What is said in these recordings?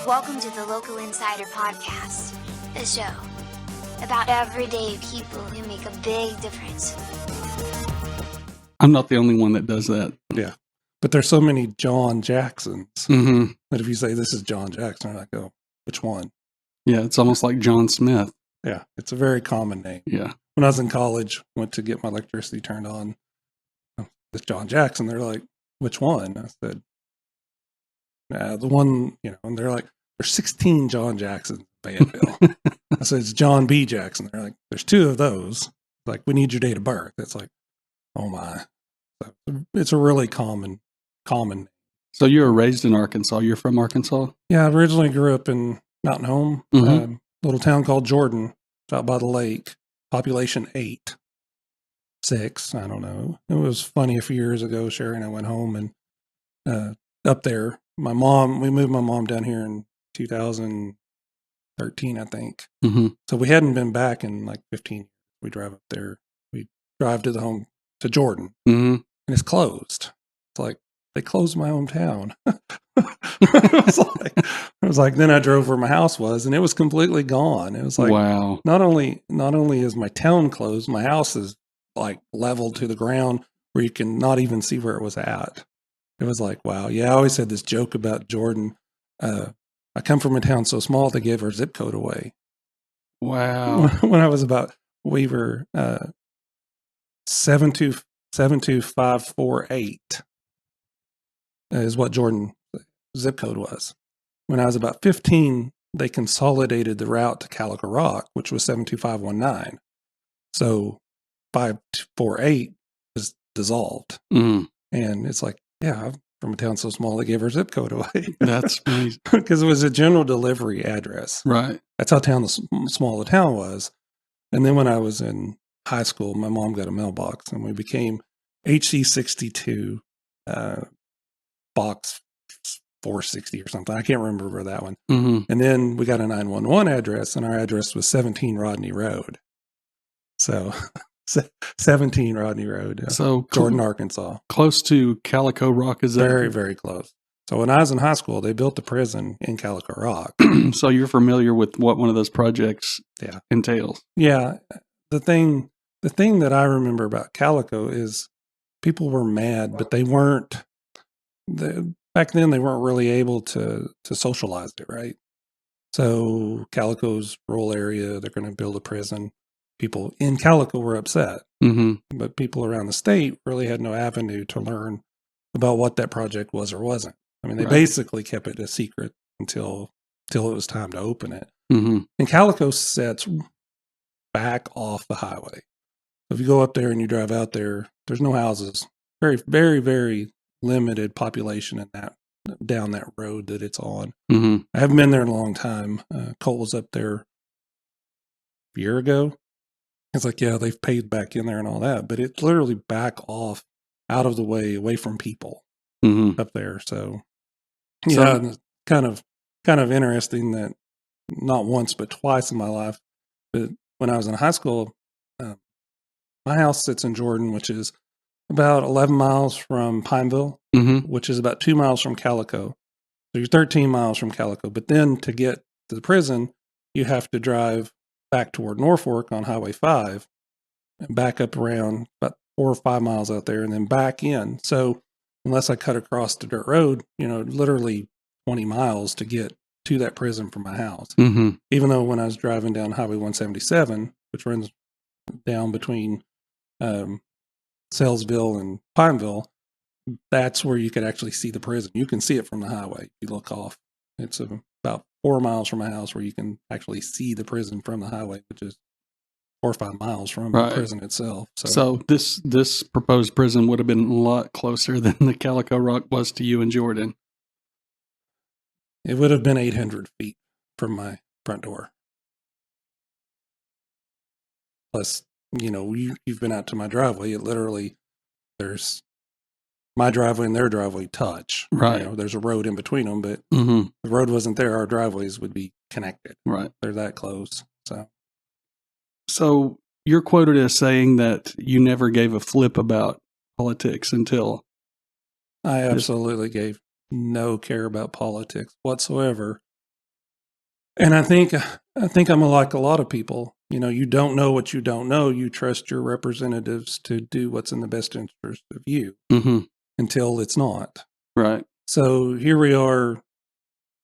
Welcome to the Local Insider Podcast, a show about everyday people who make a big difference. I'm not the only one that does that. Yeah. But there's so many John Jacksons Mm-hmm. that if you say this is John Jackson, they're like, oh, which one? Yeah, it's almost like John Smith. Yeah. It's a very common name. Yeah. When I was in college, went to get my electricity turned on. It's John Jackson. They're like, which one? I said, the one, and they're like, there's 16 John Jacksons in Fayetteville. I said, it's John B. Jackson. They're like, there's two of those. Like, we need your date of birth. It's like, oh my. So it's a really common. So you were raised in Arkansas. You're from Arkansas? Yeah, I originally grew up in Mountain Home, little town called Jordan, out by the lake. Population 8, 6, I don't know. It was funny a few years ago, Sherry and I went home and up there, we moved my mom down here in 2013, I think. Mm-hmm. So we hadn't been back in like 15 years. We drive up there. We drive to the home to Jordan, and it's closed. It's like, they closed my hometown. It was like, then I drove where my house was, and it was completely gone. It was like, wow. Not only is my town closed, my house is like leveled to the ground where you can not even see where it was at. It was like, wow. Yeah, I always had this joke about Jordan. I come from a town so small they gave our zip code away. Wow. When I was we were 72548 is what Jordan zip code was. When I was about 15, they consolidated the route to Calico Rock, which was 72519. So 548 was dissolved. Mm. And it's like, yeah, I'm from a town so small they gave our zip code away. That's amazing. Because it was a general delivery address. Right. That's how small the town was. And then when I was in high school, my mom got a mailbox, and we became HC62 box 460 or something. I can't remember that one. Mm-hmm. And then we got a 911 address, and our address was 17 Rodney Road. So 17 Rodney Road, so Jordan, Arkansas. Close to Calico Rock, is that? Very, very close. So when I was in high school, they built a prison in Calico Rock. So you're familiar with what one of those projects entails? Yeah. The thing that I remember about Calico is people were mad, but they weren't. Back then, they weren't really able to socialize it, right? So Calico's rural area, they're going to build a prison. People in Calico were upset, but people around the state really had no avenue to learn about what that project was or wasn't. I mean, they basically kept it a secret until it was time to open it. Mm-hmm. And Calico sits back off the highway. So if you go up there and you drive out there, there's no houses. Very, very, very limited population in down that road that it's on. Mm-hmm. I haven't been there in a long time. Cole was up there a year ago. It's like, yeah, they've paved back in there and all that, but it's literally back off, out of the way, away from people up there. So yeah, kind of interesting that not once but twice in my life. But when I was in high school, my house sits in Jordan, which is about 11 miles from Pineville, which is about 2 miles from Calico. So you're 13 miles from Calico. But then to get to the prison, you have to drive back toward Norfolk on Highway 5 and back up around about 4 or 5 miles out there and then back in. So unless I cut across the dirt road, literally 20 miles to get to that prison from my house. Mm-hmm. Even though when I was driving down Highway 177, which runs down between Salesville and Pineville, that's where you could actually see the prison. You can see it from the highway if you look off. It's about 4 miles from my house where you can actually see the prison from the highway, which is 4 or 5 miles from the prison itself. So this proposed prison would have been a lot closer than the Calico Rock was to you in Jordan. It would have been 800 feet from my front door. Plus, you've been out to my driveway. It literally, there's my driveway and their driveway touch. Right. There's a road in between them, but the road wasn't there. Our driveways would be connected. Right. They're that close. So you're quoted as saying that you never gave a flip about politics until... I absolutely gave no care about politics whatsoever And I think I'm like a lot of people. You know, you don't know what you don't know. You trust your representatives to do what's in the best interest of you Mm-hmm. until it's not. Right. So here we are,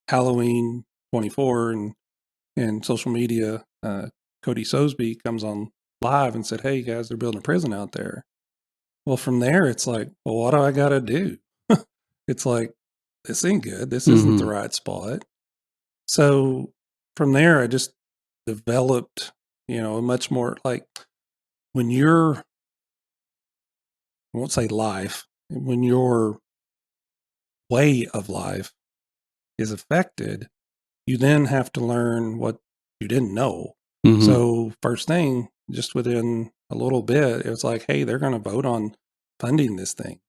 Halloween 24, and social media. Cody Sosby comes on live and said, "Hey guys, they're building a prison out there." Well, from there, it's like, well, what do I got to do? It's like, this ain't good. This isn't the right spot. So from there, I just developed, you know, a much more like when your, I won't say life, when your way of life is affected, you then have to learn what you didn't know. Mm-hmm. So first thing, just within a little bit, it was like, hey, they're going to vote on funding this thing.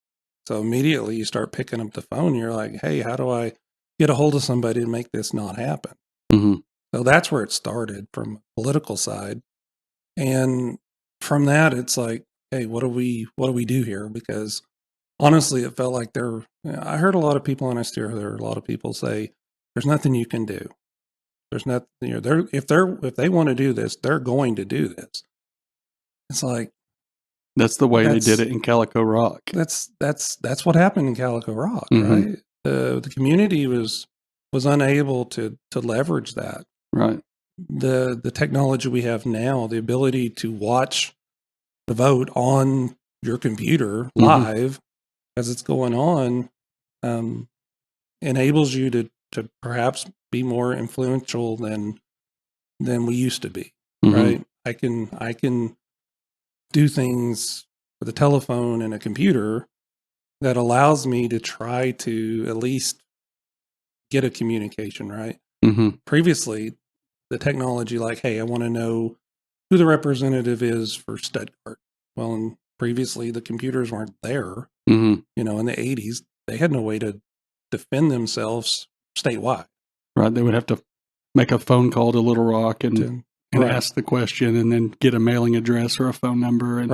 So immediately you start picking up the phone. You're like, hey, how do I get a hold of somebody to make this not happen? Mm-hmm. So that's where it started from a political side. And from that, it's like, hey, what do we do here? Because honestly, it felt like I heard a lot of people, and I still hear a lot of people say, there's nothing you can do. There's nothing, you know, if they want to do this, they're going to do this. It's like, that's the way they did it in Calico Rock. That's what happened in Calico Rock, Mm-hmm. right? The community was unable to leverage that. Right. The technology we have now, the ability to watch the vote on your computer live as it's going on, enables you to perhaps be more influential than we used to be. Right? I can do things with a telephone and a computer that allows me to try to at least get a communication, right? Previously, the technology, like, hey, I want to know who the representative is for Stuttgart. Well, and previously the computers weren't there. You know, in the 80s, they had no way to defend themselves statewide. Right. They would have to make a phone call to Little Rock and ask the question, and then get a mailing address or a phone number. And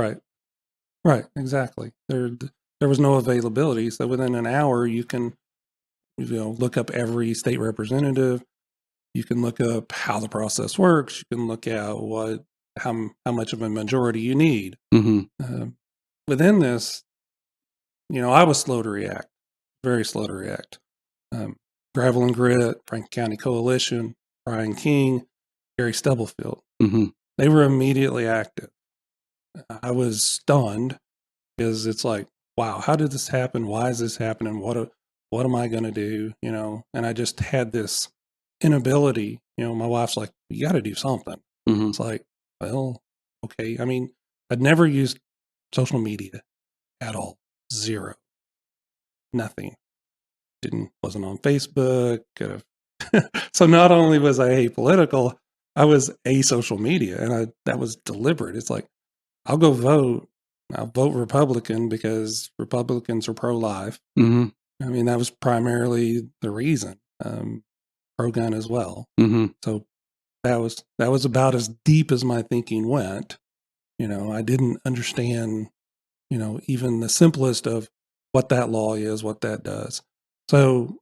Right. Exactly. There was no availability. So within an hour, you can, you know, look up every state representative. You can look up how the process works. You can look at how much of a majority you need. Within this, you know, I was slow to react, very slow to react. Gravel and Grit, Franklin County Coalition, Brian King, Gary Stubblefield. They were immediately active. I was stunned because it's like, wow, how did this happen? Why is this happening? What am I going to do? You know, and I just had this inability. You know, my wife's like, you got to do something. It's like, well, okay. I mean, I'd never used social media at all. Zero. Nothing. Wasn't on Facebook. So not only was I apolitical, I was asocial media, and that was deliberate. It's like, I'll go vote. I'll vote Republican because Republicans are pro-life. I mean, that was primarily the reason. Pro-gun as well. So that was about as deep as my thinking went. You know, I didn't understand, you know, even the simplest of what that law is, what that does. So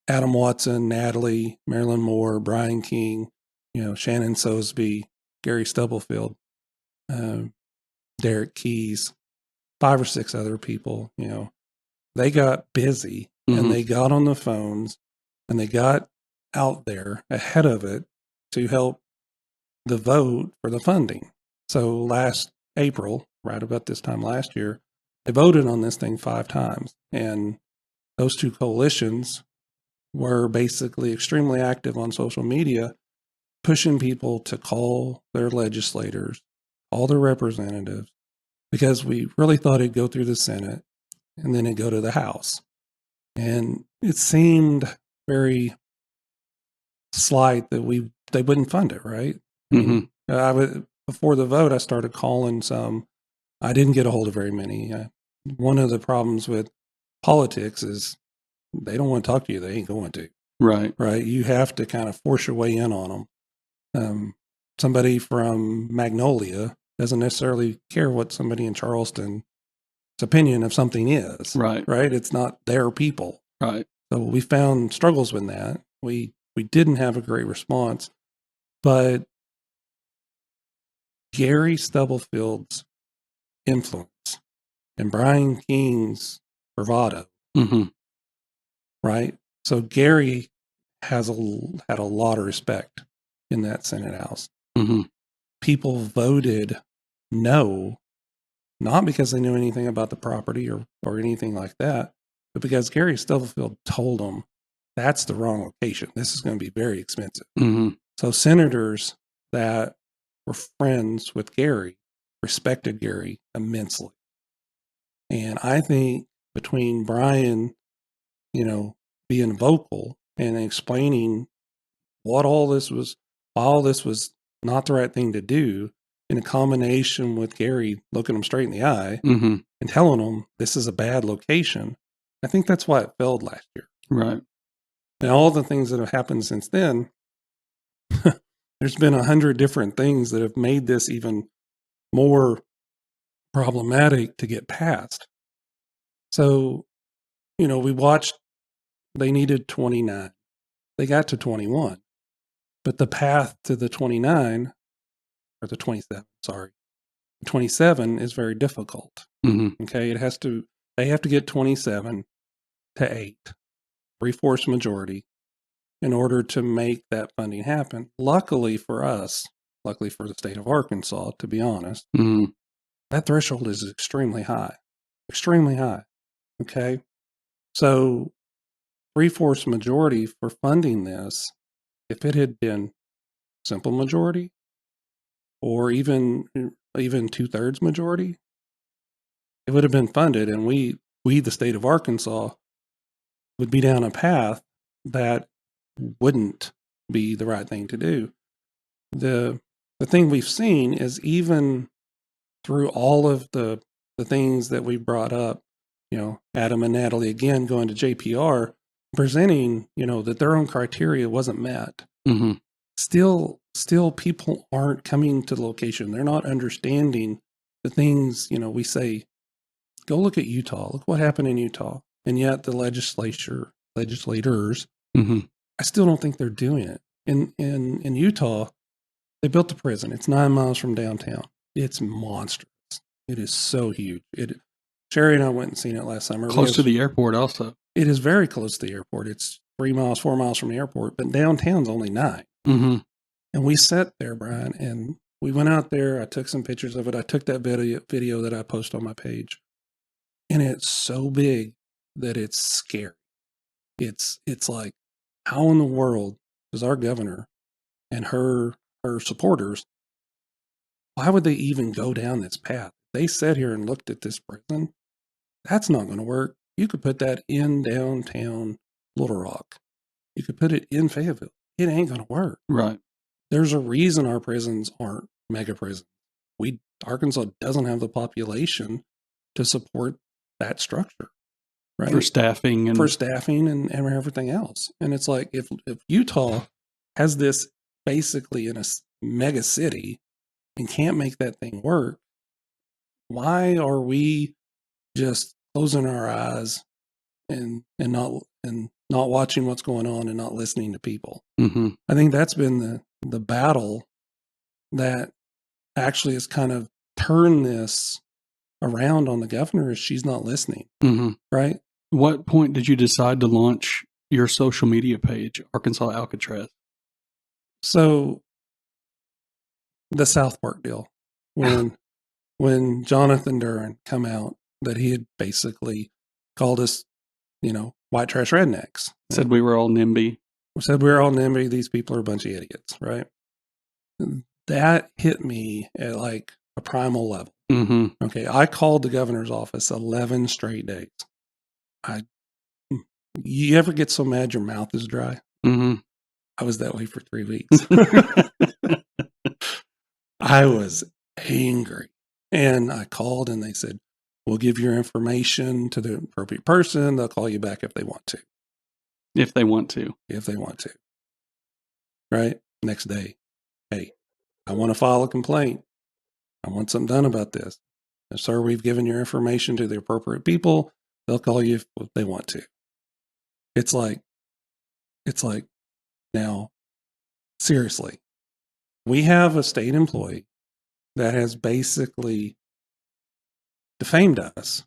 Adam Watson, Natalie, Marilyn Moore, Brian King, you know, Shannon Sosby, Gary Stubblefield, Derek Keys, 5 or 6 other people, you know, they got busy and they got on the phones and they got out there ahead of it to help the vote for the funding. So last April, right about this time last year, they voted on this thing 5 times. And those 2 coalitions were basically extremely active on social media, pushing people to call their legislators, all their representatives, because we really thought it'd go through the Senate and then it'd go to the House. And it seemed very slight that they wouldn't fund it, right? I mean, before the vote, I started calling some. I didn't get a hold of very many. One of the problems with politics is they don't want to talk to you. They ain't going to. Right. You have to kind of force your way in on them. Somebody from Magnolia doesn't necessarily care what somebody in Charleston's opinion of something is. Right. It's not their people. Right. So we found struggles with that. We We didn't have a great response. But Gary Stubblefield's influence and Brian King's bravado, right? So Gary had a lot of respect in that Senate House. People voted no, not because they knew anything about the property or anything like that, but because Gary Stubblefield told them that's the wrong location. This is going to be very expensive. So senators that were friends with Gary respected Gary immensely. And I think between Brian, being vocal and explaining why all this was not the right thing to do, in a combination with Gary looking him straight in the eye and telling him this is a bad location, I think that's why it failed last year. Right. And all the things that have happened since then, there's been 100 different things that have made this even more problematic to get passed. So, we watched, they needed 29. They got to 21. But the path to the 29, or the 27, sorry, 27 is very difficult. Okay, they have to get 27 to 8, 3/4 majority, in order to make that funding happen. Luckily for us, luckily for the state of Arkansas, to be honest, that threshold is extremely high. Extremely high. Okay, so 3/4 majority for funding this, if it had been simple majority or even 2/3 majority, it would have been funded, and we the state of Arkansas would be down a path that wouldn't be the right thing to do. The thing we've seen is, even through all of the things that we brought up, Adam and Natalie again going to JPR, presenting, that their own criteria wasn't met. Still people aren't coming to the location. They're not understanding the things, we say, go look at Utah. Look what happened in Utah. And yet the legislators, I still don't think they're doing it. In Utah, they built the prison. It's 9 miles from downtown. It's monstrous. It is so huge. Sherry and I went and seen it last summer. Close to the airport also. It is very close to the airport. It's 3 miles, 4 miles from the airport, but downtown's only 9. And we sat there, Brian, and we went out there. I took some pictures of it. I took that video that I post on my page, and it's so big that it's scary. It's like, how in the world does our governor and her supporters, why would they even go down this path? They sat here and looked at this prison. That's not going to work. You could put that in downtown Little Rock. You could put it in Fayetteville. It ain't going to work. Right. There's a reason our prisons aren't mega prisons. Arkansas doesn't have the population to support that structure. Right? For staffing and everything else. And it's like, if Utah has this basically in a mega city and can't make that thing work, why are we just closing our eyes and not watching what's going on and not listening to people? I think that's been the battle that actually has kind of turned this around on the governor, is she's not listening. Right? What point did you decide to launch your social media page, Arkansas Alcatraz? So the South Park deal, when Jonathan Duran come out, that he had basically called us, white trash rednecks. Said we were all NIMBY. Said we were all NIMBY. These people are a bunch of idiots, right? That hit me at like a primal level. Okay, I called the governor's office 11 straight days. You ever get so mad your mouth is dry? I was that way for 3 weeks. I was angry. And I called and they said, we'll give your information to the appropriate person. They'll call you back if they want to. If they want to. Right? Next day, hey, I want to file a complaint. I want something done about this. And, sir, we've given your information to the appropriate people. They'll call you if they want to. It's like, Now, seriously, we have a state employee that has basically defamed us,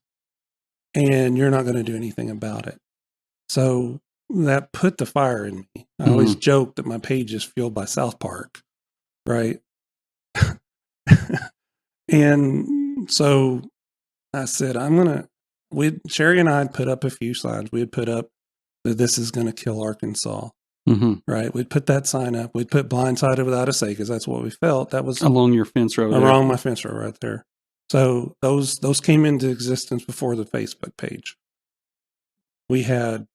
and you're not going to do anything about it. So that put the fire in me. I always joke that my page is fueled by South Park, right? And so I said, Sherry and I had put up a few signs. We had put up that this is going to kill Arkansas, right? We'd put that sign up. We'd put blindsided without a say, because that's what we felt. That was along your fence row. Along my fence row right there. So those came into existence before the Facebook page. We had,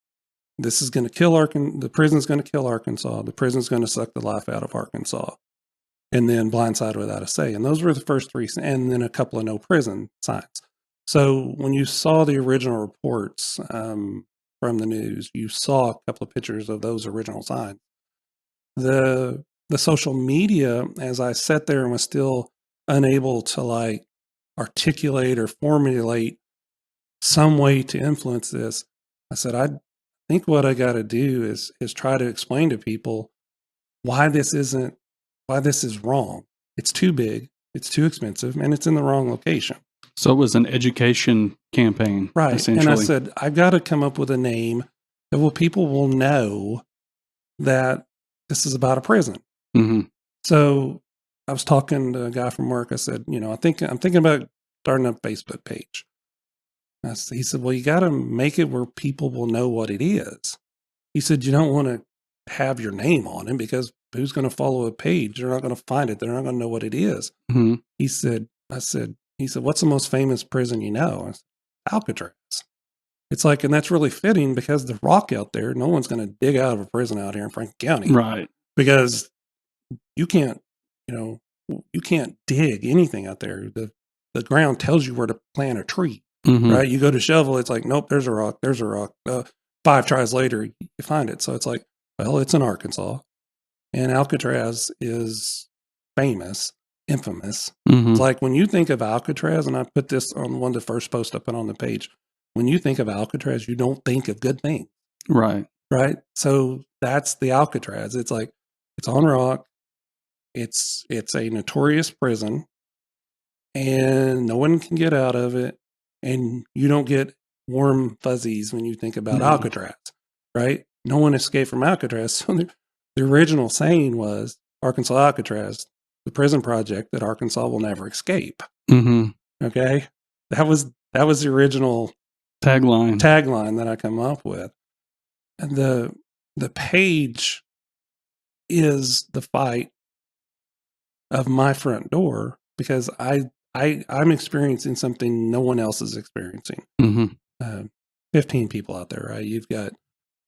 this is going to kill Arkansas. The prison's going to kill Arkansas. The prison's going to suck the life out of Arkansas. And then blindsided without a say. And those were the first three, and then a couple of no prison signs. So when you saw the original reports from the news, you saw a couple of pictures of those original signs. The social media, as I sat there and was still unable to like articulate or formulate some way to influence this, I said, I think what I got to do is try to explain to people why this is wrong. It's too big, it's too expensive, and it's in the wrong location. So it was an education campaign, right? Essentially. And I said, I've got to come up with a name that people will know that this is about a prison. So I was talking to a guy from work. I said, I'm thinking about starting a Facebook page. He said, well, you got to make it where people will know what it is. He said, you don't want to have your name on it, because who's going to follow a page? They're not going to find it. They're not going to know what it is. He said, what's the most famous prison you know? I said, Alcatraz. It's like, and that's really fitting, because the rock out there, no one's going to dig out of a prison out here in Franklin County. Right. Because you can't dig anything out there. The ground tells you where to plant a tree, right? You go to shovel, it's like, nope, there's a rock. 5 tries later, you find it. So it's like, well, it's in Arkansas, and Alcatraz is famous, infamous. It's like, when you think of Alcatraz, and I put this on one of the first posts I put on the page, when you think of Alcatraz, you don't think of good things. Right. Right. So that's the Alcatraz. It's like, it's on rock. It's a notorious prison, and no one can get out of it. And you don't get warm fuzzies when you think about Alcatraz, right? No one escaped from Alcatraz. So the original saying was, Arkansas Alcatraz, the prison project that Arkansas will never escape. Okay. That was the original tagline that I come up with. And the page is the fight of my front door, because I'm experiencing something no one else is experiencing. 15 people out there, right? You've got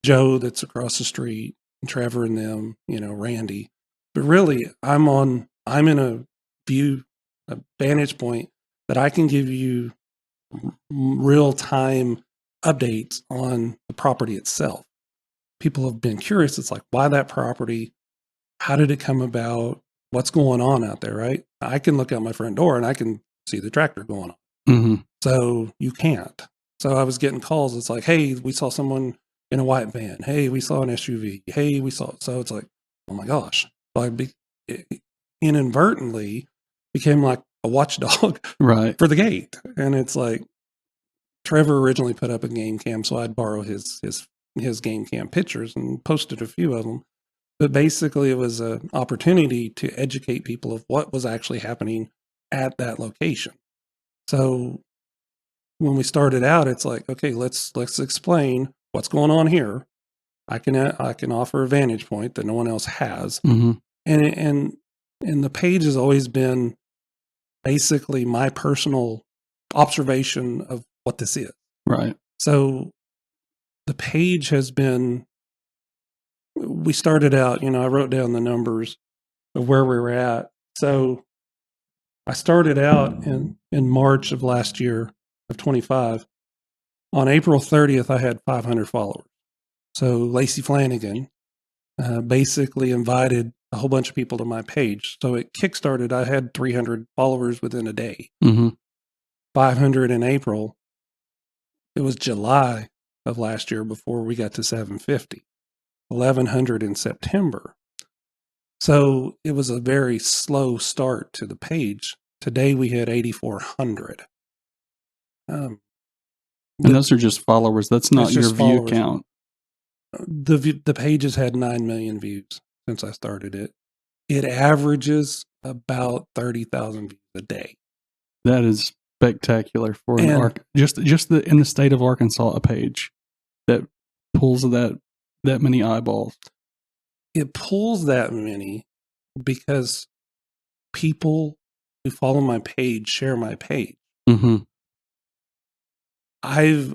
Joe that's across the street, and Trevor and them, Randy. But really, I'm in a vantage point that I can give you real-time updates on the property itself. People have been curious. It's like, why that property? How did it come about? What's going on out there, right? I can look out my front door and I can see the tractor going on. So you can't. So I was getting calls. It's like, hey, we saw someone in a white van. Hey, we saw an SUV. Hey, we saw. So it's like, oh my gosh. So it inadvertently became like a watchdog for the gate. And it's like, Trevor originally put up a game cam, so I'd borrow his game cam pictures and posted a few of them. But basically, it was an opportunity to educate people of what was actually happening at that location. So when we started out, it's like, okay, let's explain what's going on here. I can offer a vantage point that no one else has, and the page has always been basically my personal observation of what this is. Right. So the page has been. We started out, I wrote down the numbers of where we were at. So I started out in March of last year of 25. On April 30th, I had 500 followers. So Lacey Flanagan basically invited a whole bunch of people to my page. So it kickstarted. I had 300 followers within a day. 500 in April. It was July of last year before we got to 750. 1,100 in September. So it was a very slow start to the page. Today we had 8,400. And those are just followers. That's not your view followers. count. The page has had 9 million views since I started it. It averages about 30,000 views a day. That is spectacular for an just in the state of Arkansas, a page that pulls that many eyeballs. It pulls that many because people who follow my page share my page. Mm-hmm. I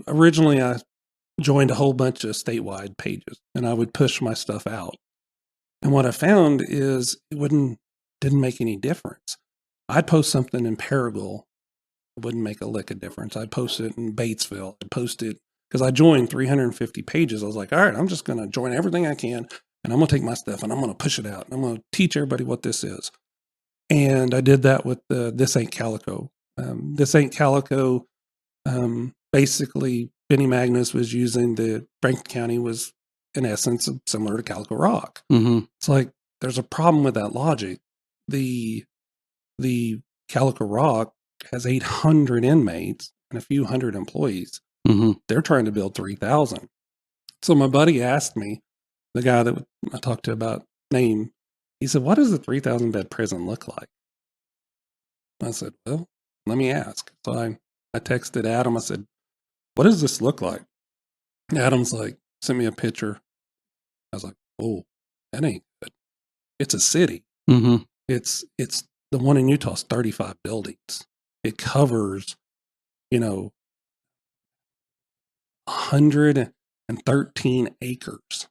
joined a whole bunch of statewide pages, and I would push my stuff out. And what I found is didn't make any difference. I'd post something in Paragould, it wouldn't make a lick of difference. I'd post it in Batesville. I'd post it because I joined 350 pages. I was like, all right, I'm just going to join everything I can, and I'm going to take my stuff and I'm going to push it out. And I'm going to teach everybody what this is. And I did that with This Ain't Calico. This Ain't Calico, basically, Benny Magnus was using Franklin County was, in essence, similar to Calico Rock. Mm-hmm. It's like, there's a problem with that logic. The Calico Rock has 800 inmates and a few hundred employees. Mm-hmm. They're trying to build 3,000. So my buddy asked me, the guy that I talked to about name, he said, what does the 3,000 bed prison look like? I said, well, let me ask. So I texted Adam. I said, what does this look like? Adam's like, sent me a picture. I was like, oh, that ain't good. It's a city. Mm-hmm. It's the one in Utah is 35 buildings. It covers, 113 acres.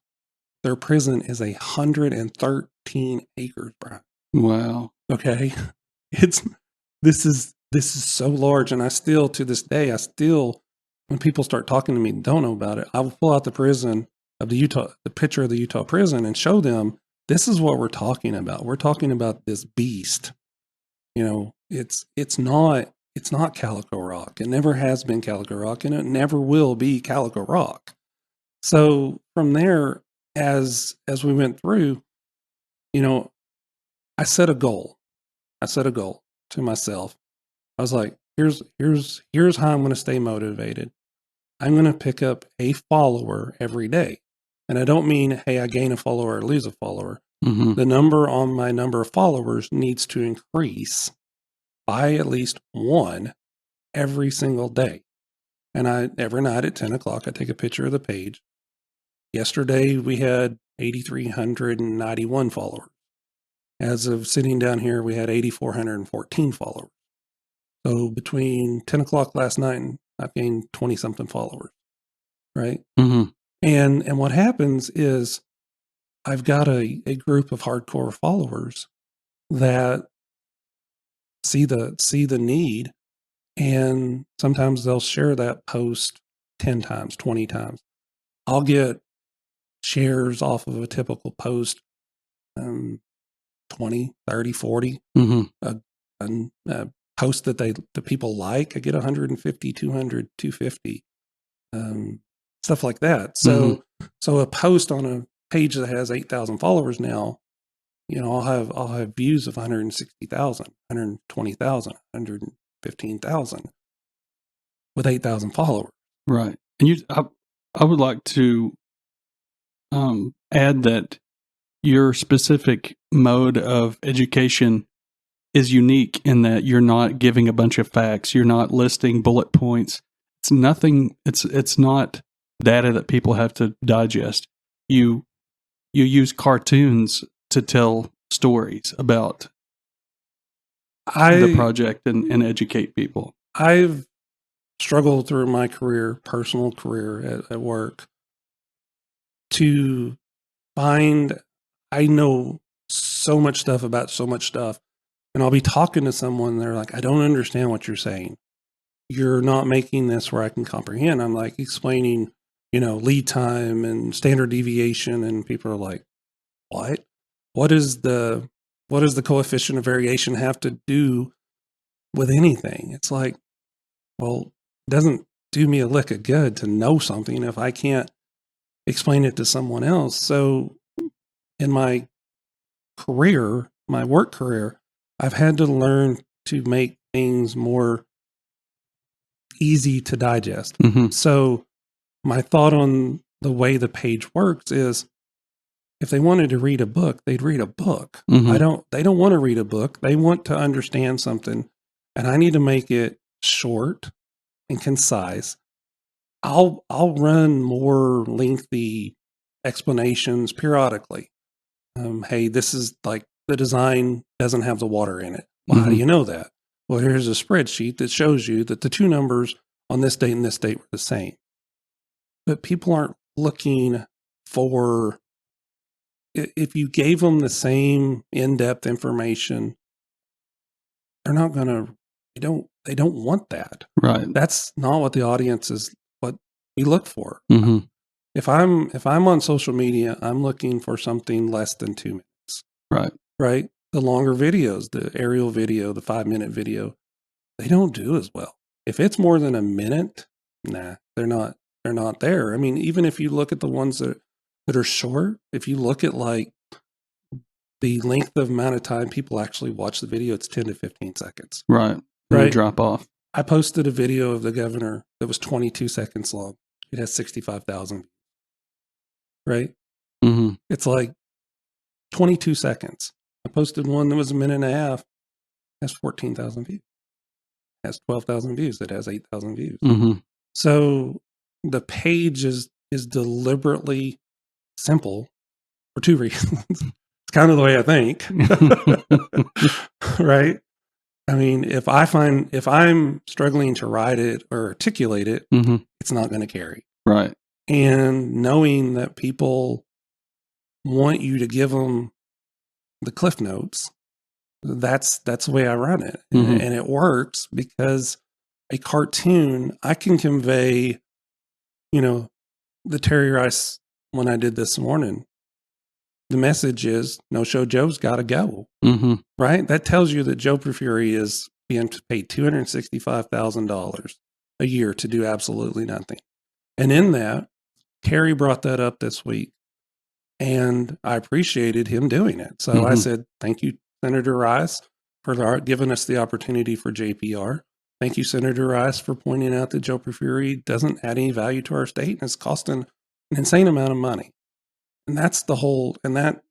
Their prison is 113 acres, Brian. Wow. Okay. This is so large. And I still, to this day, when people start talking to me and don't know about it, I will pull out the picture of the Utah prison and show them, this is what we're talking about. We're talking about this beast. It's not Calico Rock. It never has been Calico Rock, and it never will be Calico Rock. So from there, as we went through, I set a goal. To myself. I was like, here's how I'm going to stay motivated. I'm going to pick up a follower every day. And I don't mean, hey, I gain a follower or lose a follower. Mm-hmm. The number on my number of followers needs to increase by at least one every single day. And every night at 10 o'clock, I take a picture of the page. Yesterday, we had 8,391 followers. As of sitting down here, we had 8,414 followers. So between 10 o'clock last night, I've gained 20-something followers, right? Mm-hmm. And what happens is I've got a group of hardcore followers that see the need, and sometimes they'll share that post 10 times, 20 times. I'll get shares off of a typical post, 20, 30, 40. Mm-hmm. A post that the people like, I get 150, 200, 250, stuff like that. So a post on a page that has 8,000 followers now, I'll have views of 160,000, 120,000, 115,000 with 8,000 followers. Right. And I would like to add that your specific mode of education is unique in that you're not giving a bunch of facts. You're not listing bullet points. It's nothing. It's not data that people have to digest. You use cartoons to tell stories about the project and educate people. I've struggled through my personal career at work, to find, I know so much stuff about so much stuff, and I'll be talking to someone and they're like, I don't understand what you're saying. You're not making this where I can comprehend. I'm like explaining, lead time and standard deviation, and people are like, what? What does the coefficient of variation have to do with anything? It's like, well, it doesn't do me a lick of good to know something if I can't explain it to someone else. So in my career, my work career, I've had to learn to make things more easy to digest. So my thought on the way the page works is, if they wanted to read a book, they'd read a book. They don't want to read a book. They want to understand something, and I need to make it short and concise. I'll run more lengthy explanations periodically. Hey, this is like the design doesn't have the water in it. Well, how do you know that? Well, here's a spreadsheet that shows you that the two numbers on this date and this date were the same. But people aren't looking for, if you gave them the same in-depth information, they're not going to, they don't want that. Right. That's not what the audience is, what we look for. If I'm on social media, I'm looking for something less than 2 minutes. Right. The longer videos, the aerial video, the 5-minute video, they don't do as well. If it's more than a minute, nah, they're not there. I mean, even if you look at the ones that are short, if you look at like the length of amount of time people actually watch the video, it's 10 to 15 seconds. Right. Right. Drop off. I posted a video of the governor that was 22 seconds long. It has 65,000. Right. It's like 22 seconds. I posted one that was a minute and a half. Has 14,000 views. Has 12,000 views. It has 8,000 views. So the page is deliberately simple for 2 reasons. It's kind of the way I think. Right. I mean, if I'm struggling to write it or articulate it, it's not going to carry. Right. And knowing that people want you to give them the cliff notes, that's the way I run it. And it works because a cartoon, I can convey, the Terry Rice, when I did this morning, the message is No Show Joe's got to go. Right? That tells you that Joe Porfiry is being paid $265,000 a year to do absolutely nothing. And in that, Terry brought that up this week, and I appreciated him doing it. So I said, thank you, Senator Rice, for giving us the opportunity for JPR. Thank you, Senator Rice, for pointing out that Joe Porfiry doesn't add any value to our state and it's costing an insane amount of money. And that's the whole, and that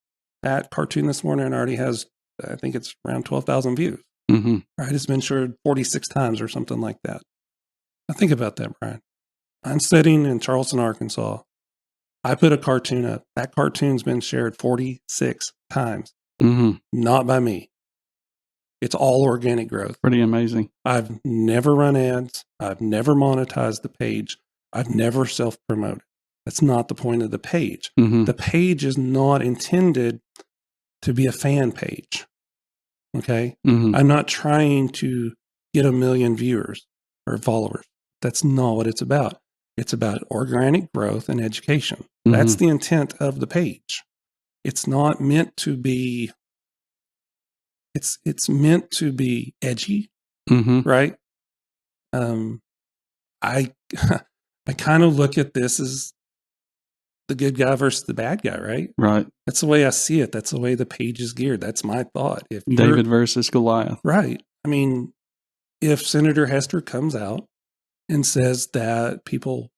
cartoon this morning already has, I think it's around 12,000 views. Right? It's been shared 46 times or something like that. Now think about that, Brian. I'm sitting in Charleston, Arkansas. I put a cartoon up. That cartoon's been shared 46 times. Not by me. It's all organic growth. Pretty amazing. I've never run ads. I've never monetized the page. I've never self-promoted. That's not the point of the page. The page is not intended to be a fan page. Okay? I'm not trying to get 1 million viewers or followers. That's not what it's about. It's about organic growth and education. That's the intent of the page. It's not meant to be, it's meant to be edgy, right? I kind of look at this as the good guy versus the bad guy, right? Right. That's the way I see it. That's the way the page is geared. That's my thought. If David versus Goliath. Right. I mean, if Senator Hester comes out and says that people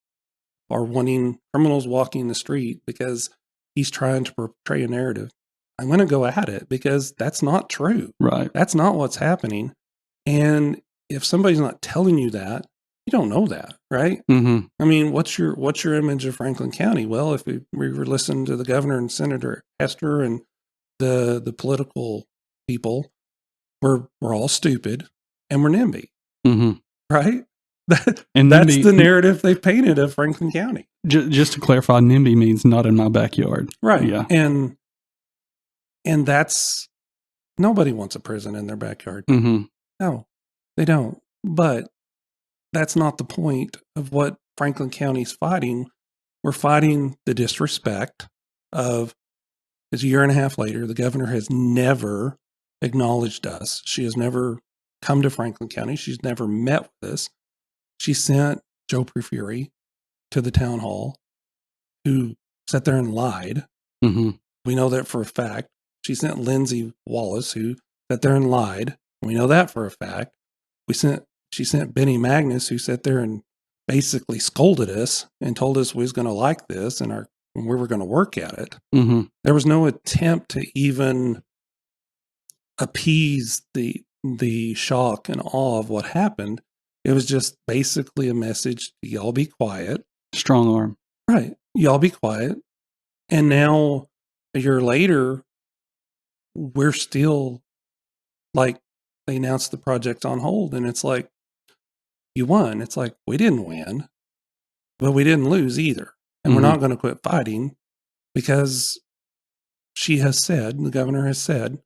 are wanting criminals walking the street because he's trying to portray a narrative, I'm going to go at it because that's not true. Right. That's not what's happening. And if somebody's not telling you that, you don't know that, right? I mean, what's your image of Franklin County? Well, if we were listening to the governor and Senator Hester and the political people, we're all stupid and we're NIMBY, right? That's NIMBY, the narrative they've painted of Franklin County. Just to clarify, NIMBY means not in my backyard. Right. Yeah. And that's, nobody wants a prison in their backyard. No, they don't. But that's not the point of what Franklin County's fighting. We're fighting the disrespect of, it's a year and a half later, the governor has never acknowledged us. She has never come to Franklin County. She's never met with us. She sent Joe Porfiry to the town hall, who sat there and lied. Mm-hmm. We know that for a fact. She sent Lindsay Wallace, who sat there and lied. We know that for a fact. She sent Benny Magnus, who sat there and basically scolded us and told us we was going to like this and we were going to work at it. Mm-hmm. There was no attempt to even appease the shock and awe of what happened. It was just basically a message to y'all be quiet. Strong arm. Right. Y'all be quiet. And now, a year later, we're still like, they announced the project's on hold, and it's like, you won. It's like, we didn't win, but we didn't lose either. And we're not going to quit fighting because the governor has said,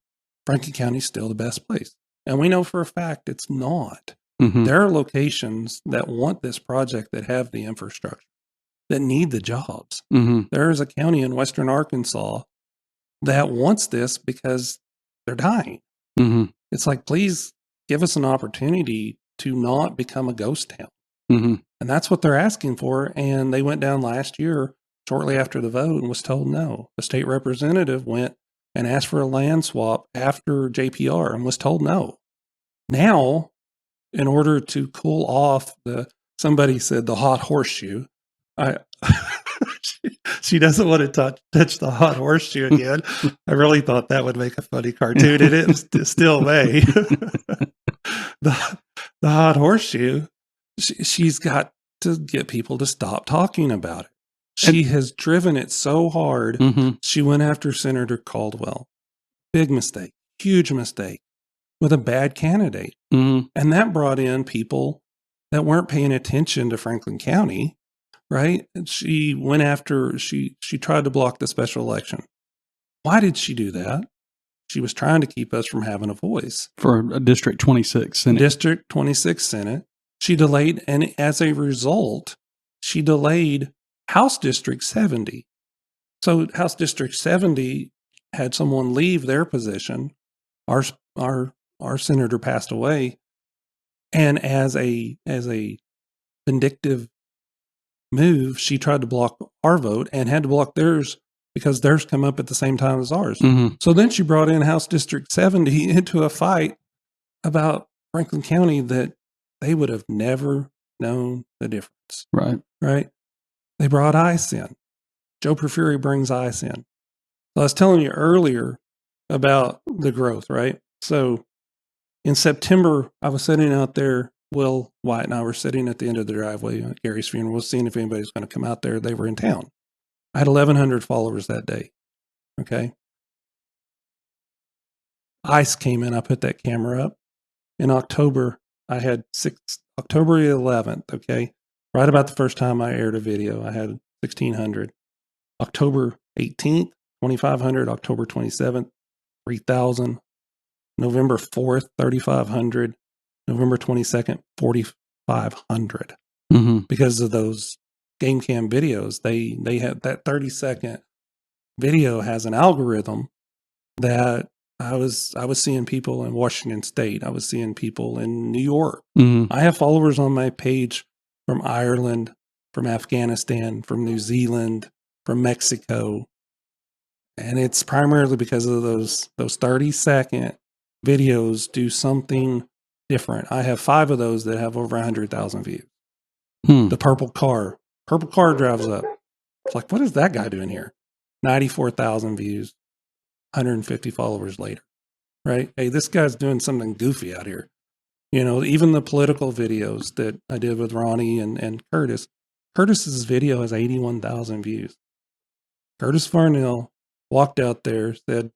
Franklin County's still the best place. And we know for a fact it's not. Mm-hmm. There are locations that want this project that have the infrastructure, that need the jobs. Mm-hmm. There is a county in western Arkansas that wants this because they're dying. Mm-hmm. It's like, please give us an opportunity to not become a ghost town. Mm-hmm. And that's what they're asking for. And they went down last year, shortly after the vote, and was told no. The state representative went and asked for a land swap after JPR and was told no. Now, in order to cool off somebody said the hot horseshoe, she doesn't want to touch the hot horseshoe again. I really thought that would make a funny cartoon, and it still may. the hot horseshoe, she's got to get people to stop talking about it. She has driven it so hard. Mm-hmm. She went after Senator Caldwell. Big mistake, huge mistake, with a bad candidate. Mm-hmm. And that brought in people that weren't paying attention to Franklin County, right? And she went after, she tried to block the special election. Why did she do that? She was trying to keep us from having a voice. For a District 26 Senate. District 26 Senate. She delayed, and as a result, she delayed House District 70. So House District 70 had someone leave their position. Our senator passed away. And as a vindictive move, she tried to block our vote and had to block theirs because theirs come up at the same time as ours. Mm-hmm. So then she brought in House District 70 into a fight about Franklin County that they would have never known the difference. Right. Right? They brought ICE in. Joe Porfiry brings ICE in. So I was telling you earlier about the growth, right? So in September, I was sitting out there. Will White and I were sitting at the end of the driveway at Gary's funeral, seeing if anybody was going to come out there. They were in town. I had 1,100 followers that day. Okay. ICE came in. I put that camera up. In October, I had October 11th. Okay. Right about the first time I aired a video, I had 1,600. October 18th, 2,500. October 27th, 3,000. November 4th, 3,500. November 22nd, 4,500. Mm-hmm. Because of those game cam videos. They had that 30-second video has an algorithm that I was seeing people in Washington State. I was seeing people in New York. Mm-hmm. I have followers on my page from Ireland, from Afghanistan, from New Zealand, from Mexico. And it's primarily because of those 30-second videos do something different. I have 5 of those that have over 100,000 views. The purple car drives up. It's like, what is that guy doing here? 94,000 views, 150 followers later, right? Hey, this guy's doing something goofy out here. You know, even the political videos that I did with Ronnie and Curtis. Curtis's video has 81,000 views. Curtis Farnell walked out there, said,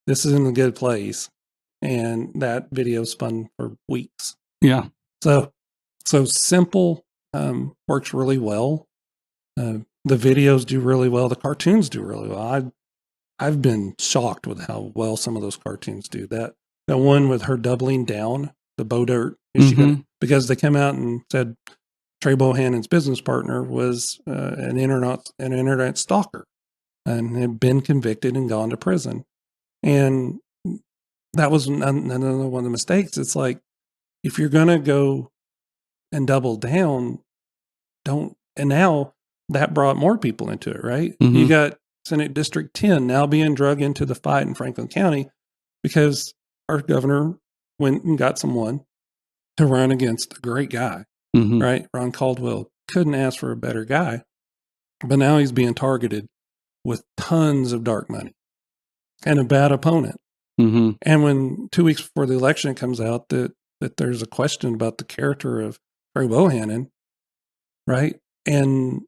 this is in a good place. And that video spun for weeks. Yeah. So simple works really well. The videos do really well. The cartoons do really well. I've been shocked with how well some of those cartoons do. That one with her doubling down the Bo Dirt, because they came out and said Trey Bohannon's business partner was an internet stalker and had been convicted and gone to prison. And that was another one of the mistakes. It's like, if you're going to go and double down, don't. And now that brought more people into it, right? Mhm. You got Senate District 10 now being drug into the fight in Franklin County because our governor went and got someone to run against a great guy, Mhm. right? Ron Caldwell couldn't ask for a better guy, but now he's being targeted with tons of dark money and a bad opponent. Mhm. And when 2 weeks before the election it comes out that there's a question about the character of Trey Bohannon, right? And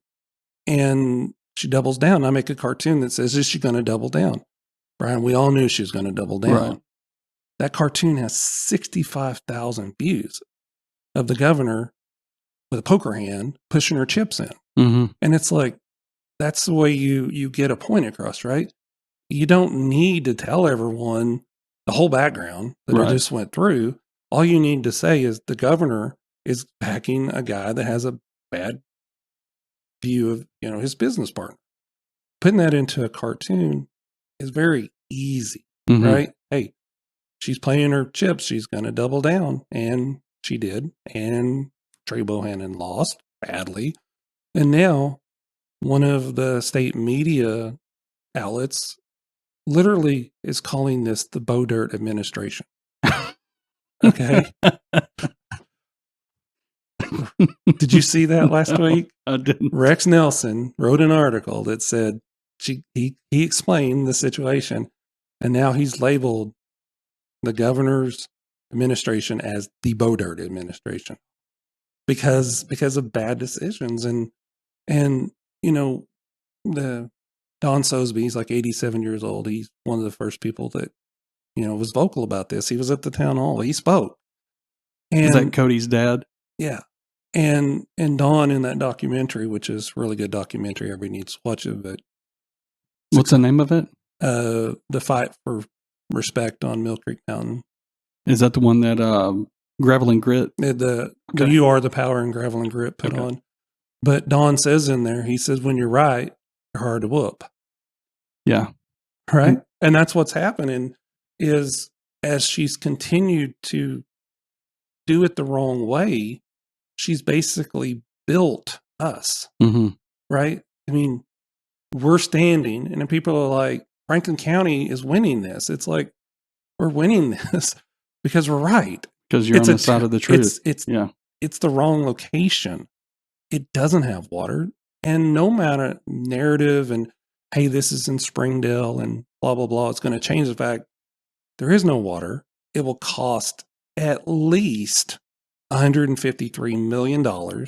she doubles down. I make a cartoon that says, "Is she going to double down?" Brian, we all knew she was going to double down. Right. That cartoon has 65,000 views of the governor with a poker hand pushing her chips in. Mhm. And it's like, that's the way you get a point across, right? You don't need to tell everyone the whole background that I Right. just went through. All you need to say is the governor is backing a guy that has a bad view of, his business partner. Putting that into a cartoon is very easy, Mhm. right? Hey, she's playing her chips. She's going to double down. And she did. And Trey Bohannon lost badly. And now one of the state media outlets literally is calling this the Bo Dirt administration. Okay. Did you see that last No, week? I didn't. Rex Nelson wrote an article that said he explained the situation, and now he's labeled the governor's administration as the Bo Dirt administration because of bad decisions. And the Don Sosby, he's like 87 years old. He's one of the first people that was vocal about this. He was at the town hall. He spoke. Is that And Cody's dad? yeah. And Don in that documentary, which is a really good documentary, everybody needs to watch it. But What's the name of it? The Fight for Respect on Mill Creek Mountain. Is that the one that Gravel and Grit? The Okay. You Are the Power and Gravel and Grit put Okay. on. But Don says in there, he says, when you're right, you're hard to whoop. Yeah. Right. And that's what's happening is as she's continued to do it the wrong way, she's basically built us. Mm-hmm. Right. I mean, we're standing and then people are like, Franklin County is winning this. It's like, we're winning this because we're right. Because you're on the side of the truth. It's the wrong location. It doesn't have water. And no matter narrative and, hey, this is in Springdale and blah, blah, blah, it's going to change the fact there is no water. It will cost at least $153 million to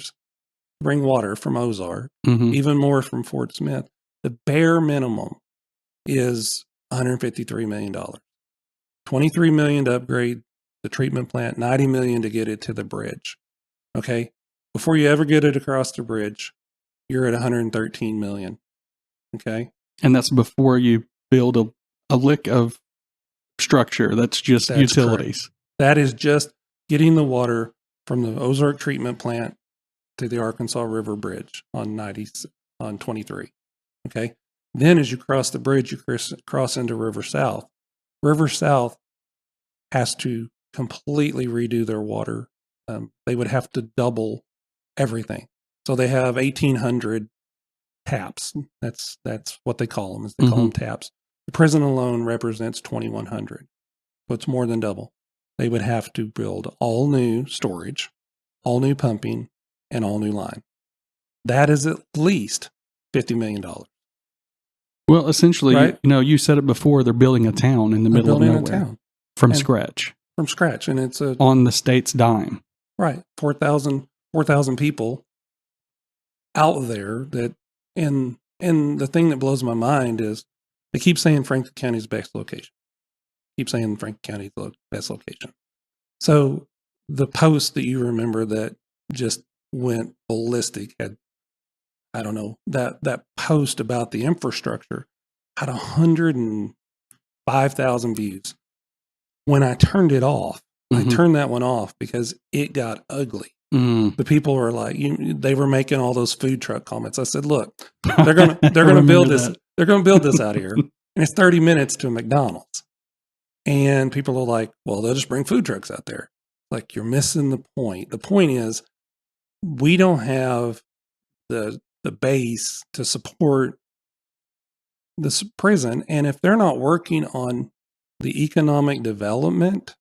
bring water from Ozark, Mm-hmm. even more from Fort Smith. The bare minimum is $153 million. $23 million to upgrade the treatment plant, $90 million to get it to the bridge. Okay. Before you ever get it across the bridge, you're at $113 million. Okay. And that's before you build a lick of structure. That's just utilities. Correct. That is just getting the water from the Ozark treatment plant to the Arkansas River Bridge on 23. Okay. Then as you cross the bridge, you cross into River South. River South has to completely redo their water. They would have to double everything. So they have 1,800 taps. That's what they call them. Is they call them taps. The prison alone represents 2,100. So it's more than double. They would have to build all new storage, all new pumping, and all new line. That is at least $50 million. Well, essentially, right? You said it before. They're building a town in the middle of nowhere from scratch. From scratch, and it's on the state's dime. Right, 4,000 people out there. That and the thing that blows my mind is they keep saying Franklin County's best location. Keep saying Franklin County's best location. So the post that you remember that just went ballistic had, I don't know, that post about the infrastructure had 105,000 views. When I turned it off, I turned that one off because it got ugly. The people were like, they were making all those food truck comments. I said, look, they're gonna build this. They're gonna build this out here, and it's 30 minutes to a McDonald's. And people are like, well, they'll just bring food trucks out there. Like, you're missing the point. The point is, we don't have the the base to support this prison. And if they're not working on the economic development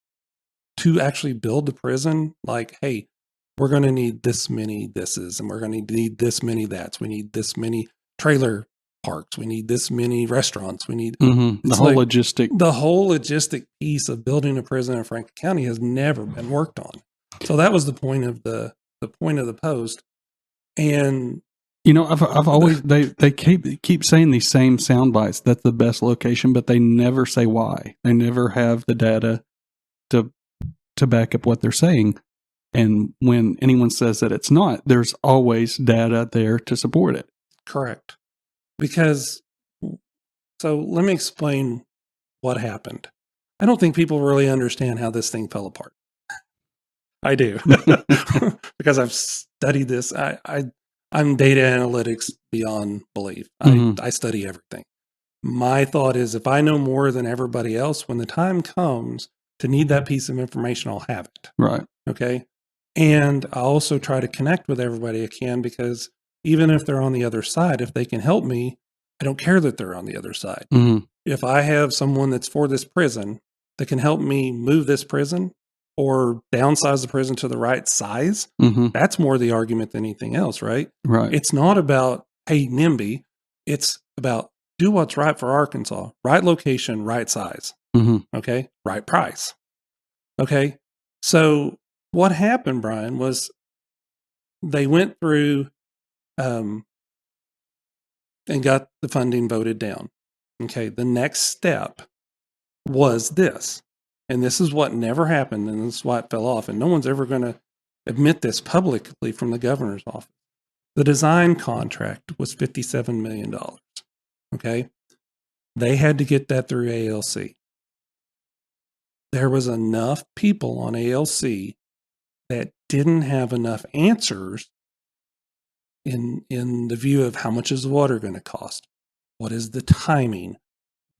to actually build the prison, like, hey, we're going to need this many thises, and we're going to need this many that's. We need this many trailer parks. We need this many restaurants. We need the whole logistic. The whole logistic piece of building a prison in Franklin County has never been worked on. So that was the point of the point of the post. And I've always they keep saying these same sound bites. That's the best location, but they never say why. They never have the data to back up what they're saying. And when anyone says that it's not, there's always data there to support it. Correct. Because, so let me explain what happened. I don't think people really understand how this thing fell apart. I do. Because I've studied this. I'm data analytics beyond belief. I study everything. My thought is, if I know more than everybody else, when the time comes to need that piece of information, I'll have it. Right. Okay. And I also try to connect with everybody I can, because even if they're on the other side, if they can help me, I don't care that they're on the other side. If I have someone that's for this prison that can help me move this prison or downsize the prison to the right size, that's more the argument than anything else, right? Right. It's not about, hey, NIMBY. It's about do what's right for Arkansas. Right location, right size. Okay? Right price. Okay? So what happened, Brian, was they went through and got the funding voted down. Okay? The next step was this. And this is what never happened, and this is why it fell off. And no one's ever going to admit this publicly from the governor's office. The design contract was $57 million. Okay? They had to get that through ALC. There was enough people on ALC that didn't have enough answers in the view of how much is the water going to cost? What is the timing?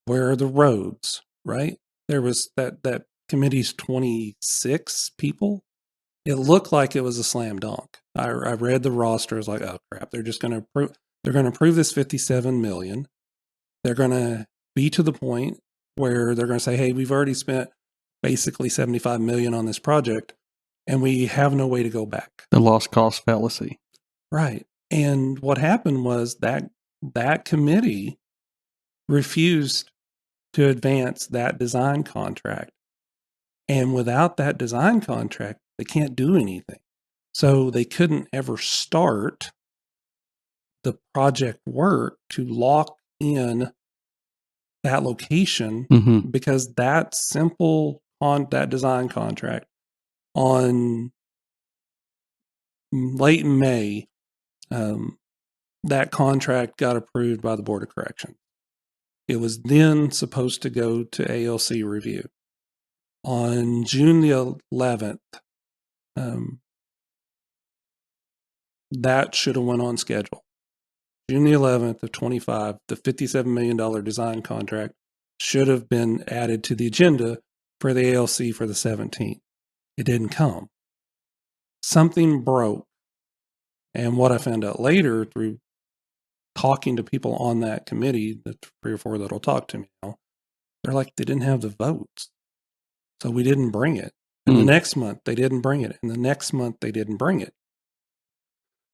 Where are the roads? Right? There was that committee's 26 people. It looked like it was a slam dunk. I read the roster. I was like, oh crap, they're just going to approve. They're going to approve this $57 million. They're going to be to the point where they're going to say, hey, we've already spent basically $75 million on this project, and we have no way to go back. The lost cost fallacy. Right. And what happened was that committee refused to advance that design contract. And without that design contract, they can't do anything. So they couldn't ever start the project work to lock in that location, because that simple on that design contract on late in May, that contract got approved by the Board of Corrections. It was then supposed to go to ALC review. On June the 11th, that should have went on schedule. June the 11th of 25, the $57 million design contract should have been added to the agenda for the ALC for the 17th. It didn't come. Something broke. And what I found out later through talking to people on that committee, the 3 or 4 that'll talk to me now, they're like, they didn't have the votes. So we didn't bring it. And the next month they didn't bring it. And the next month they didn't bring it.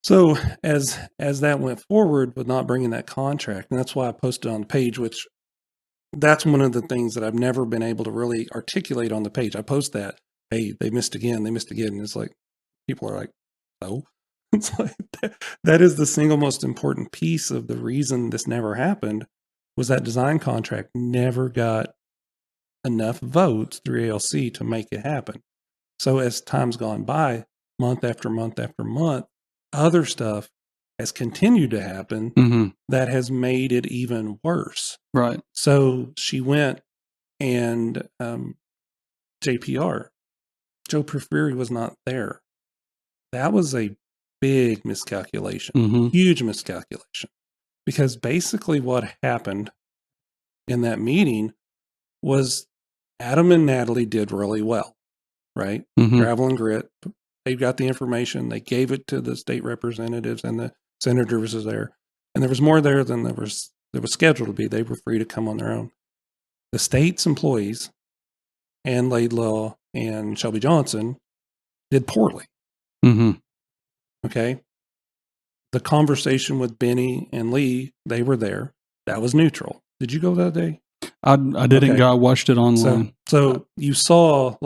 So as that went forward with not bringing that contract, and that's why I posted on the page, which that's one of the things that I've never been able to really articulate on the page. I post that, hey, they missed again. And it's like, people are like, oh, it's like that is the single most important piece of the reason this never happened, was that design contract never got enough votes through ALC to make it happen. So as time's gone by, month after month after month, other stuff has continued to happen that has made it even worse. Right. So she went and JPR, Joe Porfiry, was not there. That was a big miscalculation, huge miscalculation, because basically what happened in that meeting was Adam and Natalie did really well, right? Gravel and Grit. They got the information. They gave it to the state representatives and the senators was there, and there was more there than there was scheduled to be. They were free to come on their own. The state's employees and Laidlaw and Shelby Johnson did poorly. Mm-hmm. Okay. The conversation with Benny and Lee, they were there. That was neutral. Did you go that day? I didn't Okay. go. I watched it online. So you saw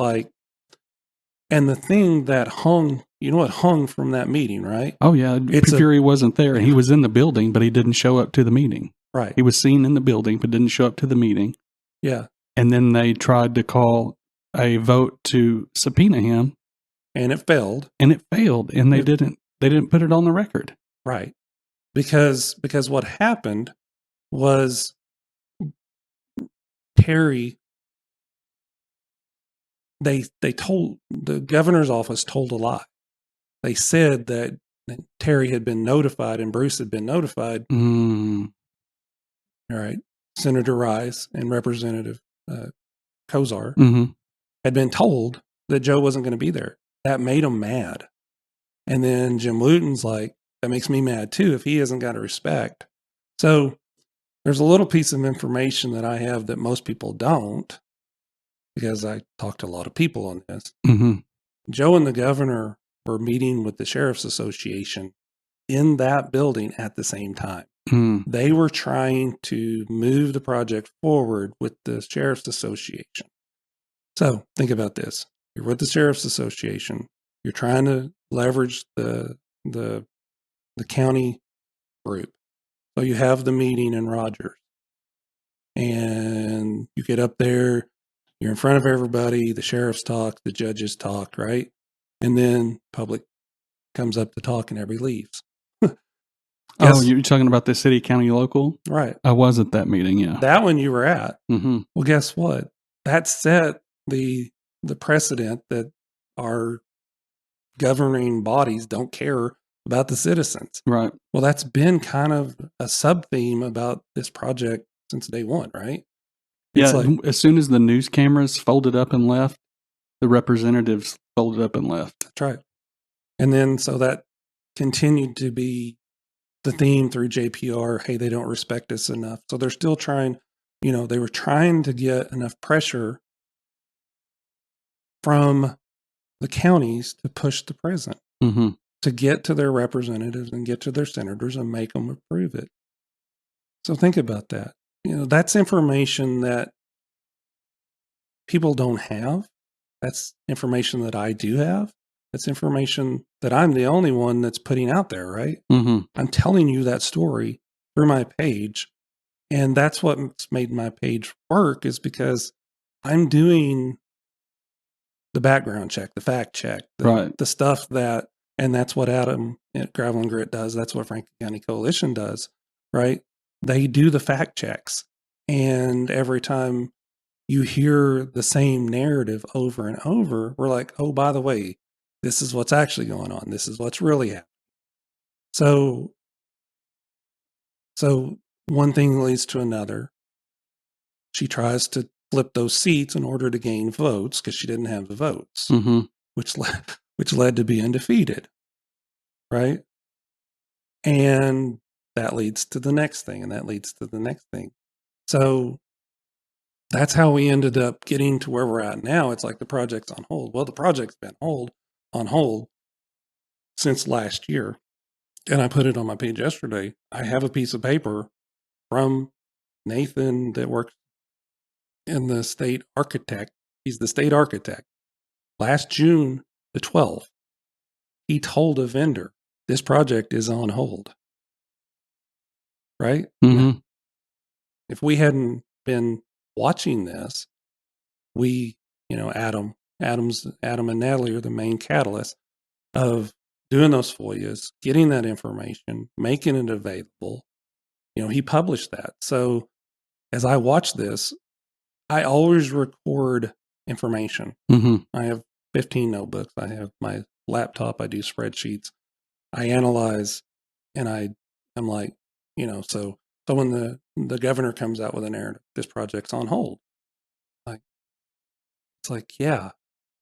and the thing that hung, what hung from that meeting, right? Oh yeah, Fury wasn't there. He was in the building, but he didn't show up to the meeting. Right. He was seen in the building, but didn't show up to the meeting. Yeah. And then they tried to call a vote to subpoena him, and it failed. And they didn't put it on the record. Right. Because what happened was Terry, they told, the governor's office told a lie. They said that Terry had been notified and Bruce had been notified. Mm. All right. Senator Rice and Representative Kozar Mm-hmm. had been told that Joe wasn't going to be there. That made them mad. And then Jim Luton's like, that makes me mad too if he hasn't got a respect. So there's a little piece of information that I have that most people don't, because I talked to a lot of people on this. Mm-hmm. Joe and the governor were meeting with the Sheriff's Association in that building at the same time. Mm. They were trying to move the project forward with the Sheriff's Association. So think about this. You're with the Sheriff's Association. You're trying to leverage the county group. So you have the meeting in Rogers. And you get up there, you're in front of everybody, the sheriffs talk, the judges talk, right? And then public comes up to talk and everybody leaves. Oh, you're talking about the city, county, local? Right. I was at that meeting, yeah. That one you were at. Mm-hmm. Well, guess what? That set the precedent that our governing bodies don't care about the citizens. Right. Well, that's been kind of a sub-theme about this project since day one, right? It's as soon as the news cameras folded up and left, the representatives folded up and left. That's right. And then so that continued to be the theme through JPR. Hey, they don't respect us enough. So they're still trying, they were trying to get enough pressure from the counties to push the president, mm-hmm. to get to their representatives and get to their senators and make them approve it. So think about that. That's information that people don't have. That's information that I do have. That's information that I'm the only one that's putting out there, right? Mm-hmm. I'm telling you that story through my page. And that's what's made my page work, is because I'm doing the background check, the fact check, the stuff and that's what Adam at Gravel and Grit does. That's what Franklin County Coalition does, right? They do the fact checks. And every time you hear the same narrative over and over, we're like, oh, by the way, this is what's actually going on. This is what's really happening. So one thing leads to another. She tries to flip those seats in order to gain votes because she didn't have the votes, mm-hmm. which led to being defeated, right? And that leads to the next thing, and that leads to the next thing. So that's how we ended up getting to where we're at now. It's like the project's on hold. Well, the project's been on hold since last year. And I put it on my page yesterday. I have a piece of paper from Nathan that works in the state architect. He's the state architect. Last June the 12th, he told a vendor, this project is on hold. Right? Mm-hmm. If we hadn't been watching this, Adam and Natalie are the main catalyst of doing those FOIAs, getting that information, making it available. He published that. So as I watch this, I always record information. Mm-hmm. I have 15 notebooks. I have my laptop. I do spreadsheets. I analyze, and I'm like, so when the governor comes out with a narrative, this project's on hold. It's like, yeah.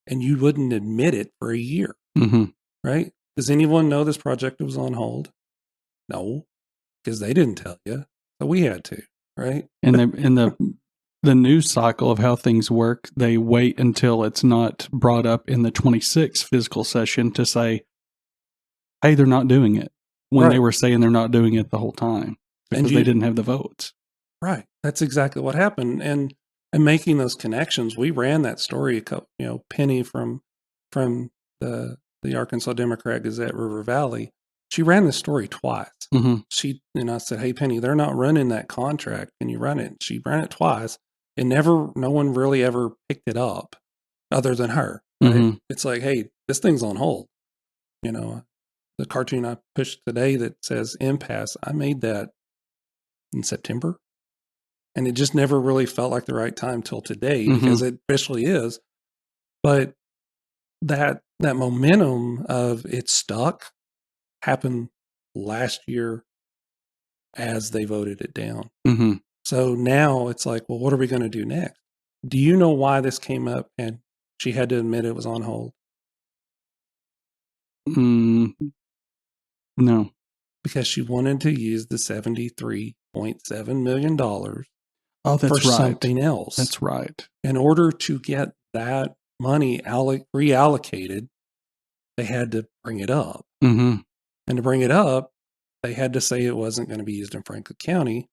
And you wouldn't admit it for a year, mm-hmm. right? Does anyone know this project was on hold? No, because they didn't tell you. So we had to, right? And the news cycle of how things work, they wait until it's not brought up in the 26th fiscal session to say, hey, they're not doing it, when they Right. were saying they're not doing it the whole time because they didn't have the votes. Right. That's exactly what happened. And making those connections, we ran that story, Penny from the Arkansas Democrat Gazette River Valley. She ran the story twice. Mm-hmm. I said, hey, Penny, they're not running that contract. Can you run it? She ran it twice, and no one really ever picked it up other than her. Right? Mm-hmm. It's like, hey, this thing's on hold. The cartoon I pushed today that says impasse, I made that in September. And it just never really felt like the right time till today, because it officially is. But that momentum of it stuck happened last year as they voted it down. Mm-hmm. So now it's like, well, what are we going to do next? Do you know why this came up and she had to admit it was on hold? No. Because she wanted to use the $73.7 million Oh, that's for right. something else. That's right. In order to get that money reallocated, they had to bring it up. Mm-hmm. And to bring it up, they had to say it wasn't going to be used in Franklin County.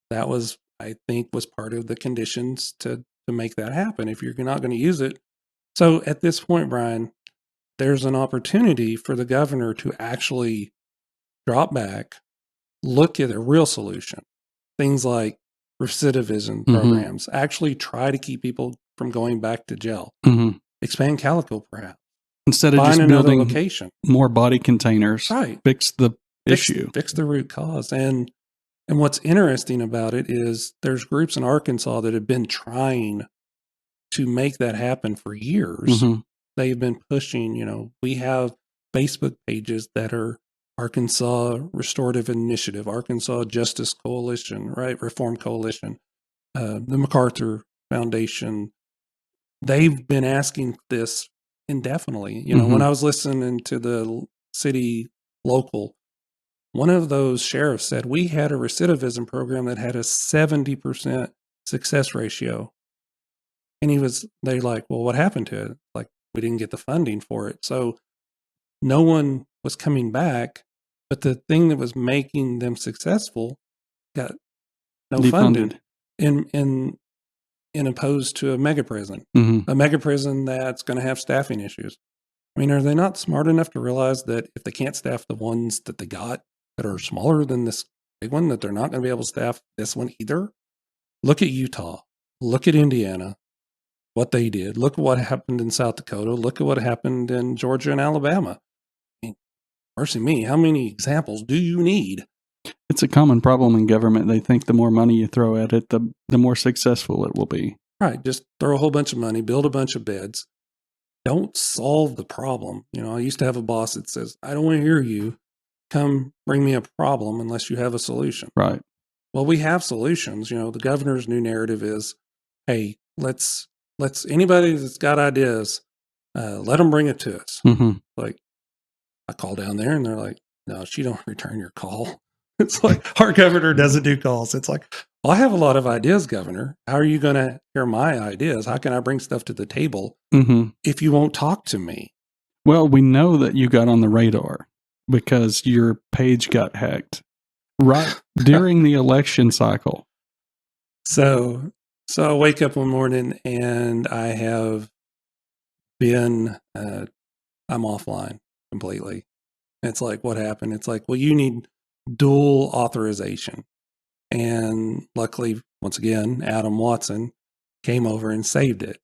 That was, I think, was part of the conditions to make that happen if you're not going to use it. So at this point, Brian, there's an opportunity for the governor to actually drop back, look at a real solution. Things like recidivism programs, actually try to keep people from going back to jail. Expand Calico, perhaps. Instead of Find just another building location. more body containers, Right. fix the issue. Fix the root cause. And what's interesting about it is there's groups in Arkansas that have been trying to make that happen for years. They've been pushing, we have Facebook pages that are Arkansas Restorative Initiative, Arkansas Justice Coalition, right? Reform Coalition, the MacArthur Foundation. They've been asking this indefinitely. When I was listening to the city local, one of those sheriffs said we had a recidivism program that had a 70% success ratio. And they're like, well, what happened to it? Like, we didn't get the funding for it. So no one was coming back, but the thing that was making them successful got no funding in opposed to a mega prison, a mega prison that's going to have staffing issues. I mean, are they not smart enough to realize that if they can't staff the ones that they got that are smaller than this big one, that they're not going to be able to staff this one either? Look at Utah. Look at Indiana, what they did. Look at what happened in South Dakota. Look at what happened in Georgia and Alabama. I mean, mercy me, how many examples do you need? It's a common problem in government. They think the more money you throw at it, the more successful it will be. Right. Just throw a whole bunch of money, build a bunch of beds. Don't solve the problem. I used to have a boss that says, I don't want to hear you. Come bring me a problem unless you have a solution. Right. Well, we have solutions. The governor's new narrative is, hey, let's anybody that's got ideas, let them bring it to us. Like, I call down there and they're like, no, she don't return your call. It's like, our governor doesn't do calls. It's like, well, I have a lot of ideas, Governor. How are you going to hear my ideas? How can I bring stuff to the table if you won't talk to me? Well, we know that you got on the radar because your page got hacked right during the election cycle. So I wake up one morning and I have been, I'm offline completely. It's like, what happened? It's like, well, you need dual authorization. And luckily, once again, Adam Watson came over and saved it.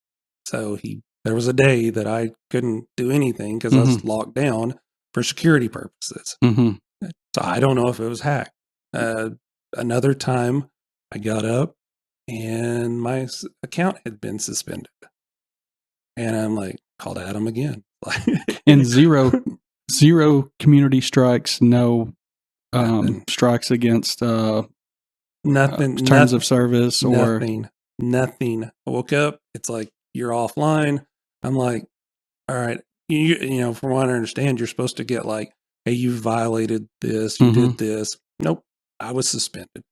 So there was a day that I couldn't do anything because I was locked down for security purposes. So I don't know if it was hacked. Another time I got up and my account had been suspended. And I'm like, called Adam again. And zero community strikes, no strikes against terms of service or nothing. I woke up, it's like, you're offline. I'm like, all right, from what I understand, you're supposed to get like hey, you violated this, you did this. Nope, I was suspended.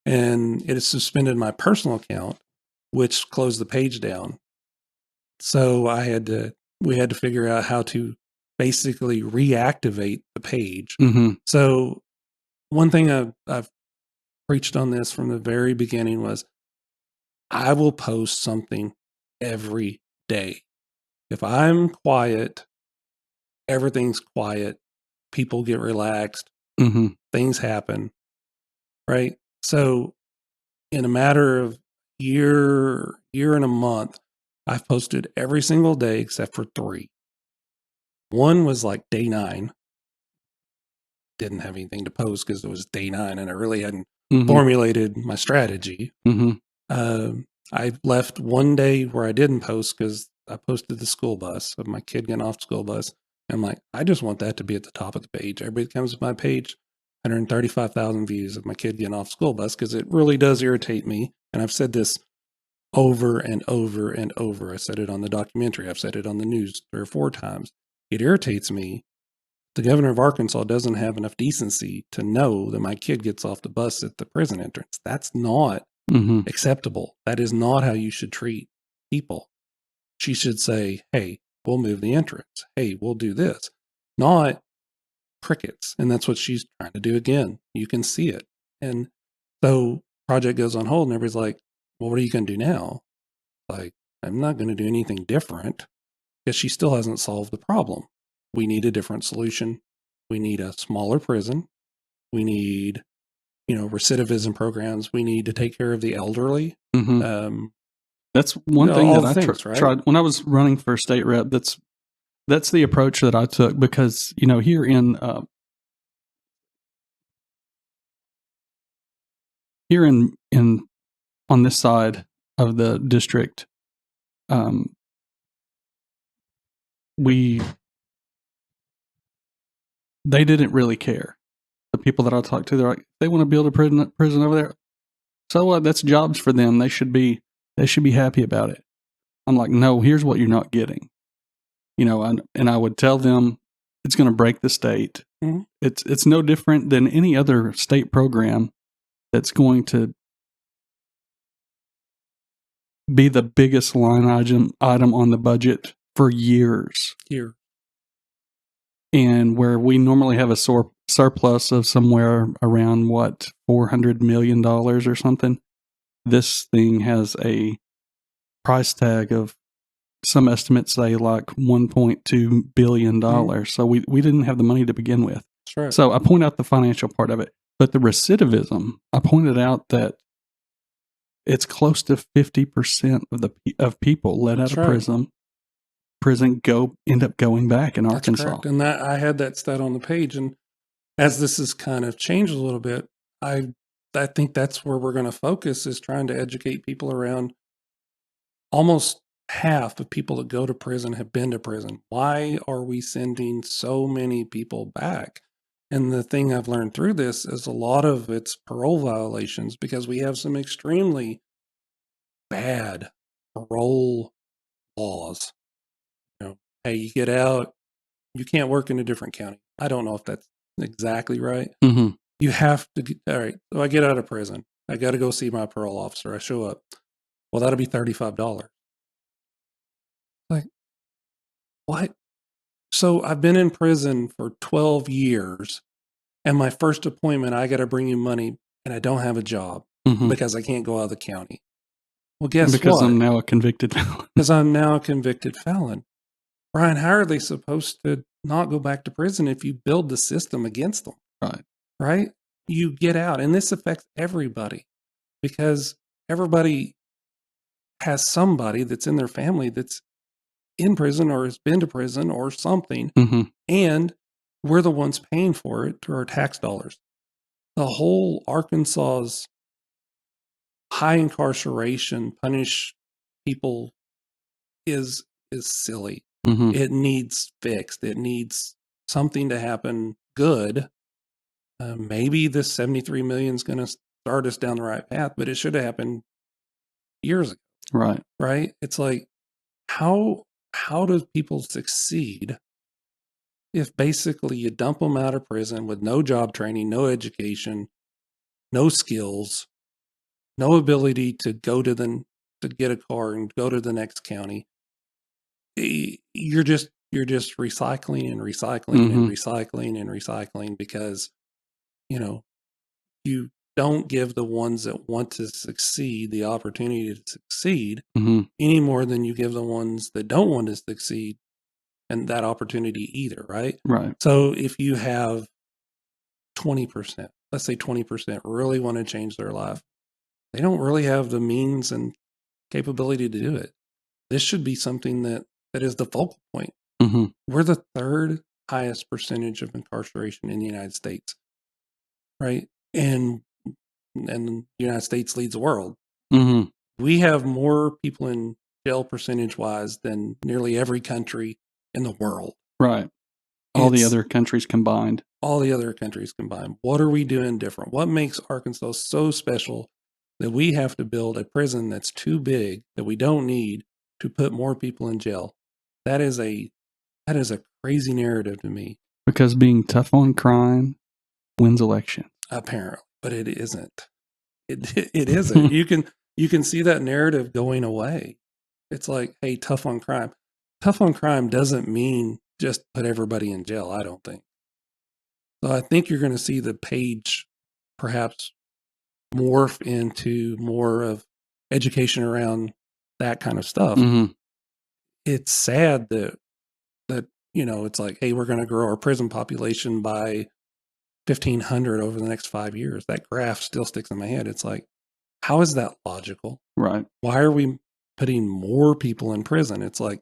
And it has suspended my personal account, which closed the page down. So we had to figure out how to basically reactivate the page. So one thing I've preached on this from the very beginning was I will post something every day. If I'm quiet, everything's quiet. People get relaxed. Things happen. Right. So in a matter of year and a month, I've posted every single day except for 3. One was like day 9. Didn't have anything to post because it was day 9 and I really hadn't formulated my strategy. I left one day where I didn't post because I posted the school bus of my kid getting off the school bus. I'm like, I just want that to be at the top of the page. Everybody comes to my page, 135,000 views of my kid getting off the school bus because it really does irritate me. And I've said this over and over and over. I said it on the documentary. I've said it on the news 3 or 4 times. It irritates me. The governor of Arkansas doesn't have enough decency to know that my kid gets off the bus at the prison entrance. That's not acceptable. That is not how you should treat people. She should say, hey, we'll move the entrance. Hey, we'll do this. Not crickets. And that's what she's trying to do again. You can see it. And so project goes on hold and everybody's like, well, what are you going to do now? Like, I'm not going to do anything different because she still hasn't solved the problem. We need a different solution. We need a smaller prison. We need, recidivism programs. We need to take care of the elderly. That's one thing that I tried right? when I was running for state rep. That's the approach that I took because, here in on this side of the district, they didn't really care. The people that I talked to, they're like, they want to build a prison over there. So what? That's jobs for them. They should be happy about it. I'm like, no, here's what you're not getting. And I would tell them it's going to break the state. It's no different than any other state program that's going to be the biggest line item on the budget for years. And where we normally have a surplus of somewhere around $400 million or something, this thing has a price tag of, some estimates say, like $1.2 billion. So we didn't have the money to begin with. That's right. So I point out the financial part of it. But the recidivism, I pointed out that it's close to 50% of people let out of prison end up going back in Arkansas. That's correct. And that I had that stat on the page. And as this has kind of changed a little bit, I think that's where we're going to focus, is trying to educate people around. Almost half of people that go to prison have been to prison. Why are we sending so many people back? And the thing I've learned through this is a lot of it's parole violations, because we have some extremely bad parole laws. Hey, you get out, you can't work in a different county. I don't know if that's exactly right. You have to, all right, so I get out of prison. I got to go see my parole officer. I show up. Well, that'll be $35. Like, what? So I've been in prison for 12 years, and my first appointment, I got to bring you money, and I don't have a job because I can't go out of the county. Well, guess because what? I'm now a convicted felon. Because I'm now a convicted felon. Brian, how are they supposed to not go back to prison if you build the system against them? Right? You get out, and this affects everybody, because everybody has somebody that's in their family that's in prison or has been to prison or something, and we're the ones paying for it through our tax dollars. The whole Arkansas's high incarceration, punish people is silly. It needs fixed. It needs something to happen good. Maybe this 73 million is going to start us down the right path, but it should have happened years ago. Right? It's like, how do people succeed if basically you dump them out of prison with no job training, no education, no skills, no ability to to get a car and go to the next county, you're just recycling and recycling and recycling and recycling because, you don't give the ones that want to succeed the opportunity to succeed any more than you give the ones that don't want to succeed and that opportunity either, right? Right. So if you have 20%, let's say 20% really want to change their life, they don't really have the means and capability to do it. This should be something that is the focal point. We're the third highest percentage of incarceration in the United States, right? And the United States leads the world. We have more people in jail percentage wise than nearly every country in the world. Right. All the other countries combined. All the other countries combined. What are we doing different? What makes Arkansas so special that we have to build a prison that's too big that we don't need to put more people in jail? That is a crazy narrative to me. Because being tough on crime wins elections. Apparently, but it isn't. It isn't. You can see that narrative going away. It's like, hey, tough on crime. Tough on crime doesn't mean just put everybody in jail, I don't think. So I think you're going to see the page perhaps morph into more of education around that kind of stuff. It's sad that it's like, hey, we're going to grow our prison population by 1,500 over the next 5 years. That graph still sticks in my head. It's like, how is that logical? Right. Why are we putting more people in prison? It's like,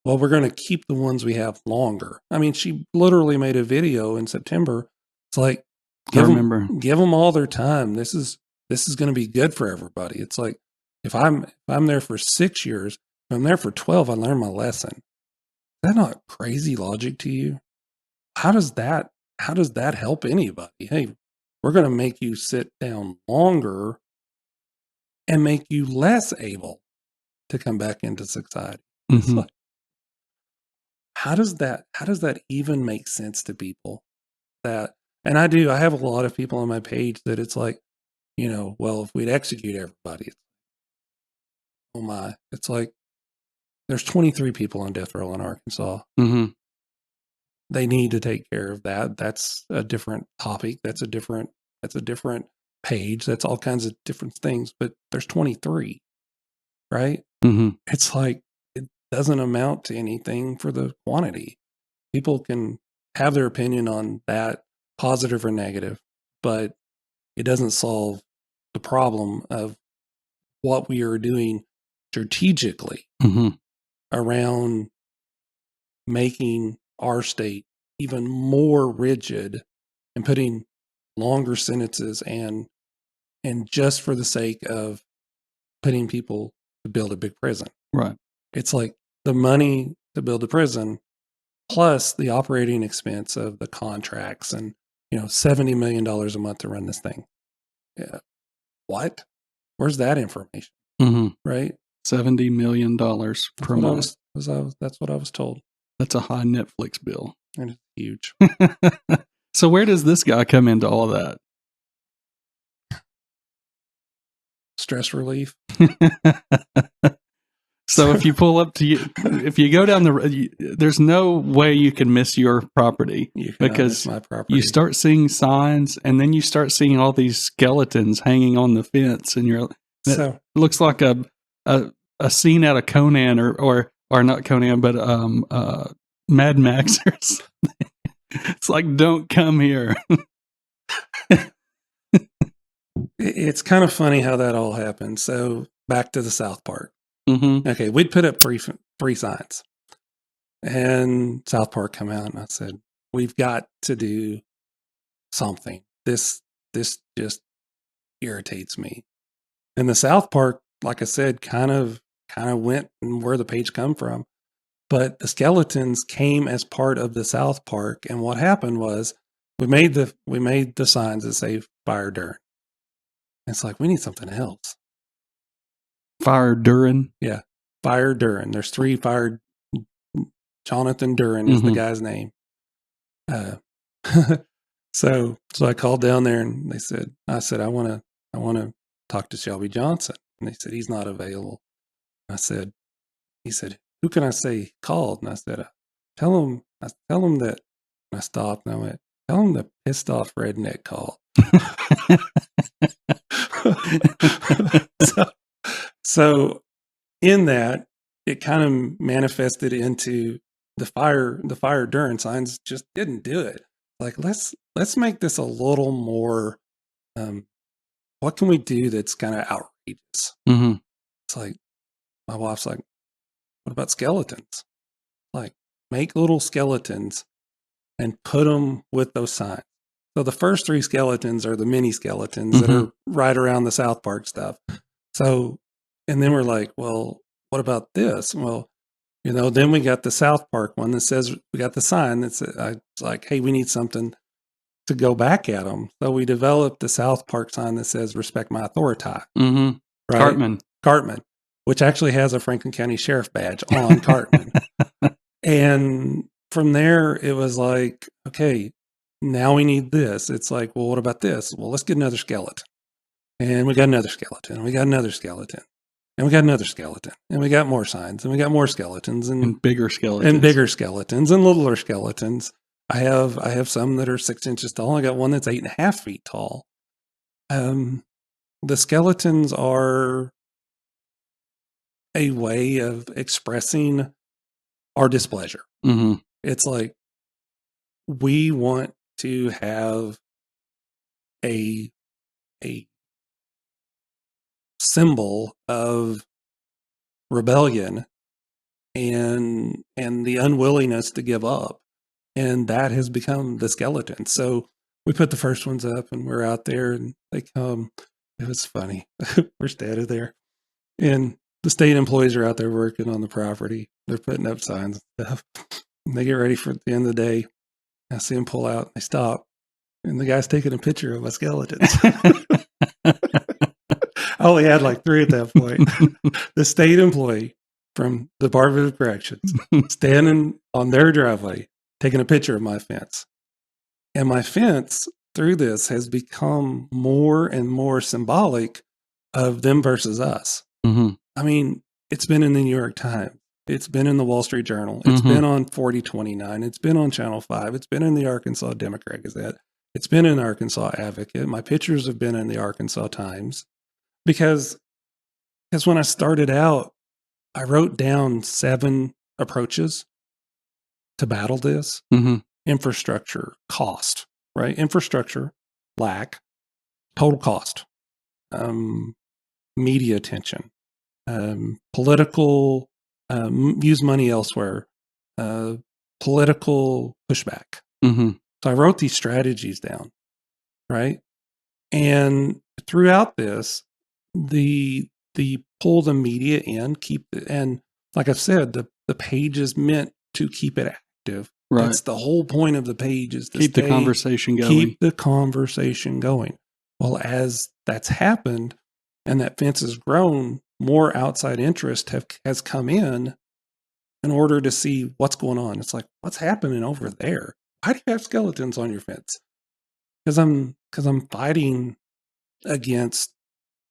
well, we're going to keep the ones we have longer. I mean, she literally made a video in September. It's like, give them all their time. This is going to be good for everybody. It's like, if I'm there for 6 years, if I'm there for 12, I learned my lesson. Is that not crazy logic to you? How does that help anybody? Hey, we're going to make you sit down longer and make you less able to come back into society. It's like, how does that even make sense to people? I have a lot of people on my page that it's like, well, if we'd execute everybody, oh my, it's like, there's 23 people on death row in Arkansas. They need to take care of that. That's a different topic. That's a different page. That's all kinds of different things, but there's 23, right? It's like, it doesn't amount to anything for the quantity. People can have their opinion on that, positive or negative, but it doesn't solve the problem of what we are doing strategically around making our state even more rigid and putting longer sentences and just for the sake of putting people to build a big prison. Right. It's like the money to build a prison plus the operating expense of the contracts and, $70 million a month to run this thing. Yeah. What? Where's that information? Right? $70 million per month. That's what I was told. That's a high Netflix bill. And it's huge. So where does this guy come into all of that? Stress relief. So if you pull up if you go down there's no way you can miss your property because my property. You start seeing signs and then you start seeing all these skeletons hanging on the fence and it looks like a scene out of Conan or not Conan, but Mad Max or something. It's like, don't come here. It's kind of funny how that all happened. So back to the South Park. Okay, we'd put up three signs. And South Park come out and I said, we've got to do something. This just irritates me. And the South Park, like I said, kind of went and where the page come from. But the skeletons came as part of the South Park. And what happened was we made the signs that say fire Duran. It's like, we need something else. Fire Duran? Yeah. Fire Duran. There's 3 fire. Jonathan Duran is the guy's name. Uh, so I called down there and I said, I want to talk to Shelby Johnson. And they said, he's not available. He said, who can I say called? And I said, tell him that. And I stopped and I went, tell him the pissed off redneck called. so in that, it kind of manifested into the fire durance signs just didn't do it. Like, let's make this a little more, what can we do that's kind of outrageous? Mm-hmm. It's like, my wife's like, what about skeletons? Like, make little skeletons and put them with those signs. So the first 3 skeletons are the mini skeletons that are right around the South Park stuff. So, and then we're like, well, what about this? Well, then we got the South Park one that says, we got the sign that's it's like, hey, we need something to go back at them. So we developed the South Park sign that says, respect my authority. Mm-hmm. Right? Cartman, which actually has a Franklin County Sheriff badge on Cartman. And from there, it was like, okay, now we need this. It's like, well, what about this? Well, let's get another skeleton. And we got another skeleton. And we got another skeleton. And we got another skeleton. And we got more signs. And we got more skeletons. And bigger skeletons. And bigger skeletons. And littler skeletons. I have some that are 6 inches tall. I got one that's 8.5 feet tall. The skeletons are a way of expressing our displeasure. Mm-hmm. It's like, we want to have a symbol of rebellion and the unwillingness to give up. And that has become the skeleton. So we put the first ones up and we're out there and they come. It was funny. We're standing there and the state employees are out there working on the property. They're putting up signs and stuff. And they get ready for the end of the day. I see them pull out. They stop. And the guy's taking a picture of my skeletons. I only had like 3 at that point. The state employee from the Department of Corrections standing on their driveway, taking a picture of my fence. And my fence through this has become more and more symbolic of them versus us. Mm-hmm. I mean, it's been in the New York Times. It's been in the Wall Street Journal. It's been on 4029. It's been on Channel 5. It's been in the Arkansas Democrat Gazette. It's been in Arkansas Advocate. My pictures have been in the Arkansas Times. Because when I started out, I wrote down 7 approaches to battle this. Mm-hmm. Infrastructure, cost, right? Infrastructure, lack, total cost, media attention, political, use money elsewhere, political pushback. Mm-hmm. So I wrote these strategies down, right? And throughout this, the pull the media in, and like I've said, the page is meant to keep it active. Right. That's the whole point of the page, is to keep the conversation going. Keep the conversation going. Well, as that's happened and that fence has grown, more outside interest has come in order to see what's going on. It's like, what's happening over there? Why do you have skeletons on your fence? Because I'm fighting against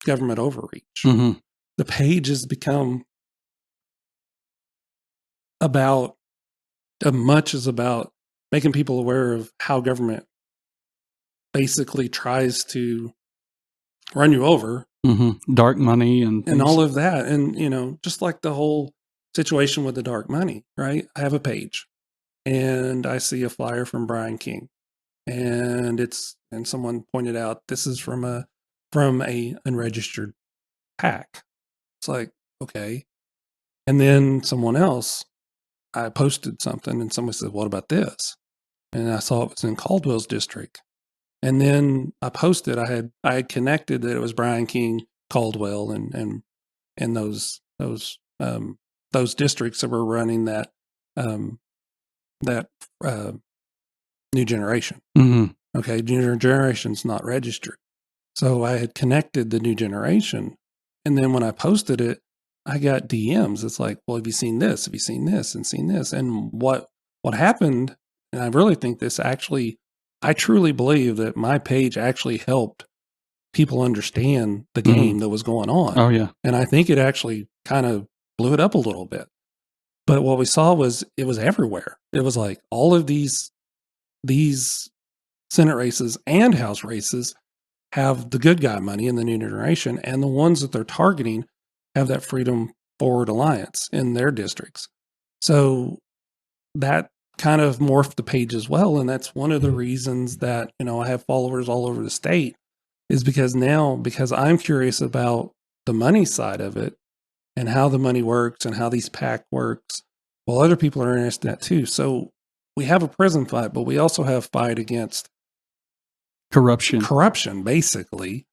government overreach. Mm-hmm. The page has become about much as about making people aware of how government basically tries to run you over. Mm-hmm. Dark money and all of that. And, just like the whole situation with the dark money, right? I have a page and I see a flyer from Brian King and someone pointed out, this is from a unregistered PAC. It's like, okay. And then someone else, I posted something and someone said, what about this? And I saw it was in Caldwell's district. And then I posted, I had connected that it was Brian King, Caldwell, and those districts that were running that new generation. Mm-hmm. Okay, new generation's not registered. So I had connected the new generation. And then when I posted it, I got DMs. It's like, well, have you seen this? Have you seen this and seen this? And what happened And I really think I truly believe that my page actually helped people understand the game that was going on. Oh, yeah. And I think it actually kind of blew it up a little bit. But what we saw was it was everywhere. It was like all of these Senate races and House races have the good guy money in the new generation, and the ones that they're targeting have that Freedom Forward Alliance in their districts. So that kind of morphed the page as well. And that's one of the reasons that, I have followers all over the state, is because I'm curious about the money side of it and how the money works and how these PAC works. Well, other people are interested in that too. So we have a prison fight, but we also have fight against corruption, basically,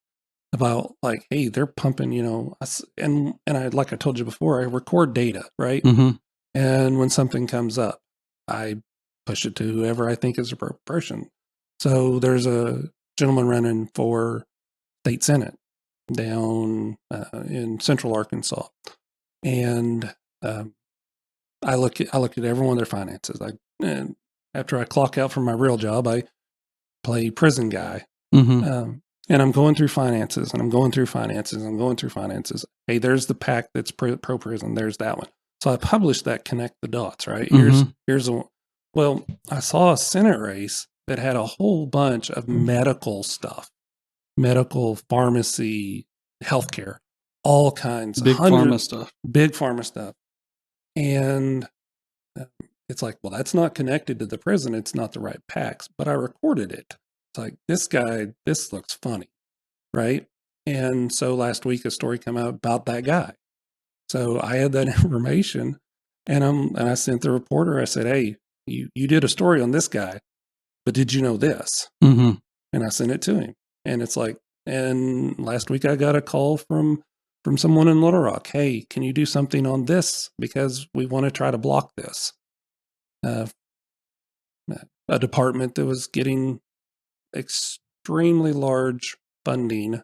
about like, hey, they're pumping, and like I told you before, I record data, right? Mm-hmm. And when something comes up, I push it to whoever I think is the appropriate person. So there's a gentleman running for state senate down in central Arkansas, and I look at every one of their finances. And after I clock out from my real job, I play prison guy, and I'm going through finances, and I'm going through finances, and I'm going through finances. Hey, there's the PAC that's pro prison. There's that one. So I published that, connect the dots, right? Here's a, well, I saw a Senate race that had a whole bunch of medical stuff, medical, pharmacy, healthcare, all kinds of big pharma stuff. And it's like, well, that's not connected to the prison. It's not the right PACs, but I recorded it. It's like, this looks funny, right? And so last week, a story came out about that guy. So I had that information, and I sent the reporter. I said, hey, you did a story on this guy, but did you know this? And I sent it to him. And it's like, and last week I got a call from someone in Little Rock. Hey, can you do something on this? Because we want to try to block this. A department that was getting extremely large funding.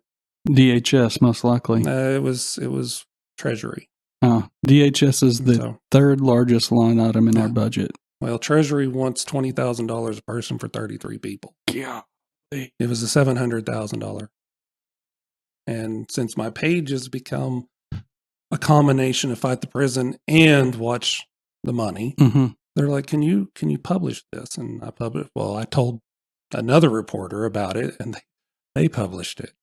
DHS, most likely. It was Treasury. DHS is the third largest line item in our budget. Well, Treasury wants $20,000 a person for 33 people. Yeah. It was a $700,000. And since my page has become a combination of Fight the Prison and Watch the Money, they're like, can you publish this? And I published. Well, I told another reporter about it, and they published it.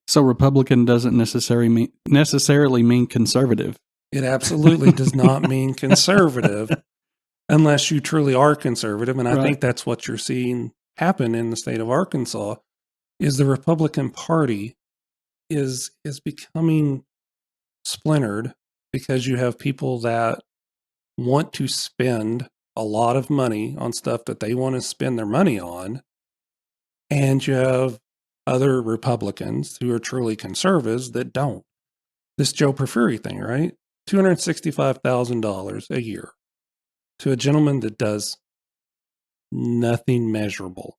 So Republican doesn't necessarily mean conservative. It absolutely does not mean conservative unless you truly are conservative. And I think that's what you're seeing happen in the state of Arkansas, is the Republican Party is becoming splintered because you have people that want to spend a lot of money on stuff that they want to spend their money on. And you have other Republicans who are truly conservatives that don't. This Joe Porfiry thing, right? $265,000 a year to a gentleman that does nothing measurable.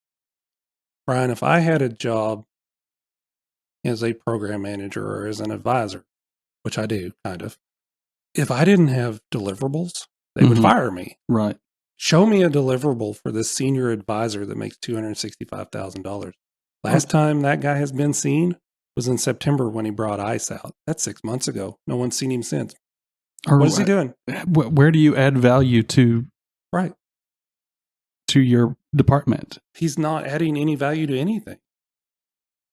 Brian, if I had a job as a program manager or as an advisor, which I do, kind of, if I didn't have deliverables, they would fire me. Right. Show me a deliverable for this senior advisor that makes $265,000. Last time that guy has been seen was in September when he brought ICE out. That's 6 months ago. No one's seen him since. What is he doing? Where do you add value to your department? He's not adding any value to anything.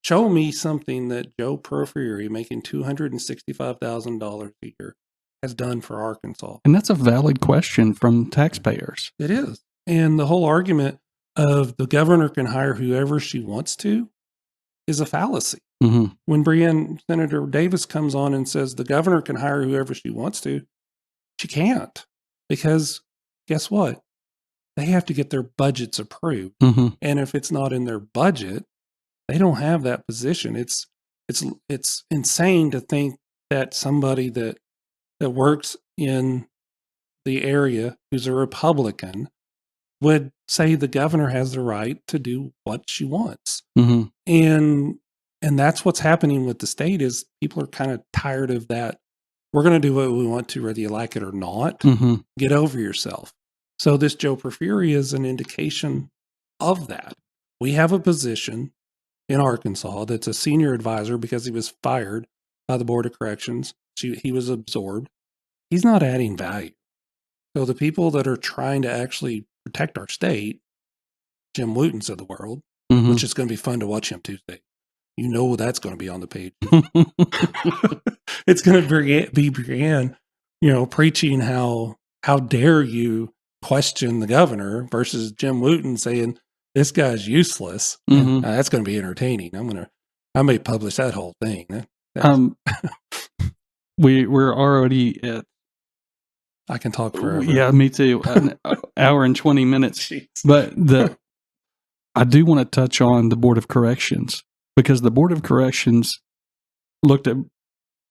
Show me something that Joe Porfiry, making $265,000 a year, has done for Arkansas. And that's a valid question from taxpayers. It is. And the whole argument of the governor can hire whoever she wants to is a fallacy. When Senator Davis comes on and says the governor can hire whoever she wants to, she can't. Because guess what? They have to get their budgets approved. And if it's not in their budget, they don't have that position. It's insane to think that somebody that works in the area who's a Republican would say the governor has the right to do what she wants. And that's what's happening with the state, is people are kind of tired of that. We're going to do what we want to, whether you like it or not. Get over yourself. So this Joe Porfiry is an indication of that. We have a position in Arkansas that's a senior advisor because he was fired by the Board of Corrections. He was absorbed. He's not adding value. So the people that are trying to actually protect our state, Jim Wootens of the world, Mhm. which is going to be fun to watch him Tuesday. You know that's going to be on the page. It's going to be Brienne, preaching how dare you question the governor versus Jim Wooten saying this guy's useless. Mhm. That's going to be entertaining. I may publish that whole thing. We're already at. I can talk forever. Yeah, me too. An hour and 20 minutes. Jeez. But I do want to touch on the Board of Corrections, because the Board of Corrections looked at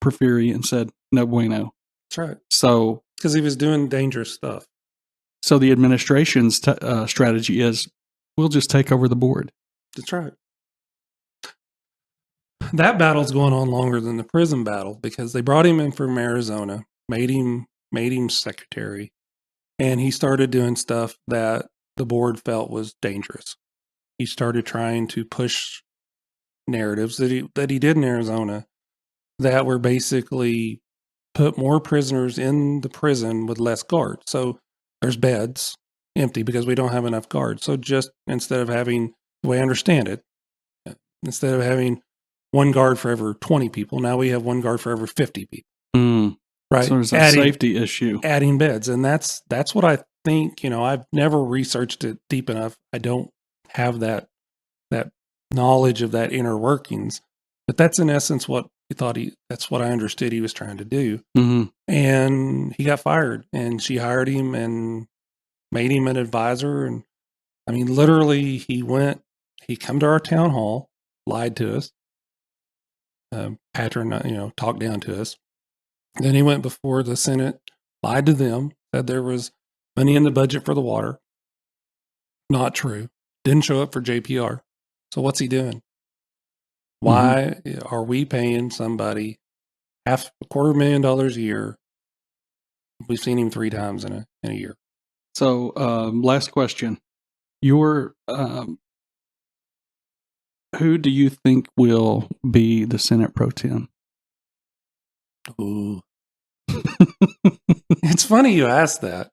Porfiry and said, no bueno. That's right. So, because he was doing dangerous stuff. So the administration's strategy is, we'll just take over the board. That's right. That battle's going on longer than the prison battle, because they brought him in from Arizona, made him secretary, and he started doing stuff that the board felt was dangerous. He started trying to push narratives that he did in Arizona that were basically put more prisoners in the prison with less guards. So there's beds empty because we don't have enough guards. So just instead of having, the way I understand it, instead of having one guard for every 20 people, now we have one guard for every 50 people. Right. So there's a safety issue. Adding beds. And that's what I think. I've never researched it deep enough. I don't have that knowledge of that inner workings. But that's in essence what that's what I understood he was trying to do. Mm-hmm. And he got fired, and she hired him and made him an advisor. And I mean, literally he come to our town hall, lied to us, talked down to us. Then he went before the Senate, lied to them, said there was money in the budget for the water. Not true. Didn't show up for JPR. So what's he doing? Why are we paying somebody $250,000 a year? We've seen him 3 times in a year. So, last question. Who do you think will be the Senate Pro Tem? Ooh. It's funny you asked that.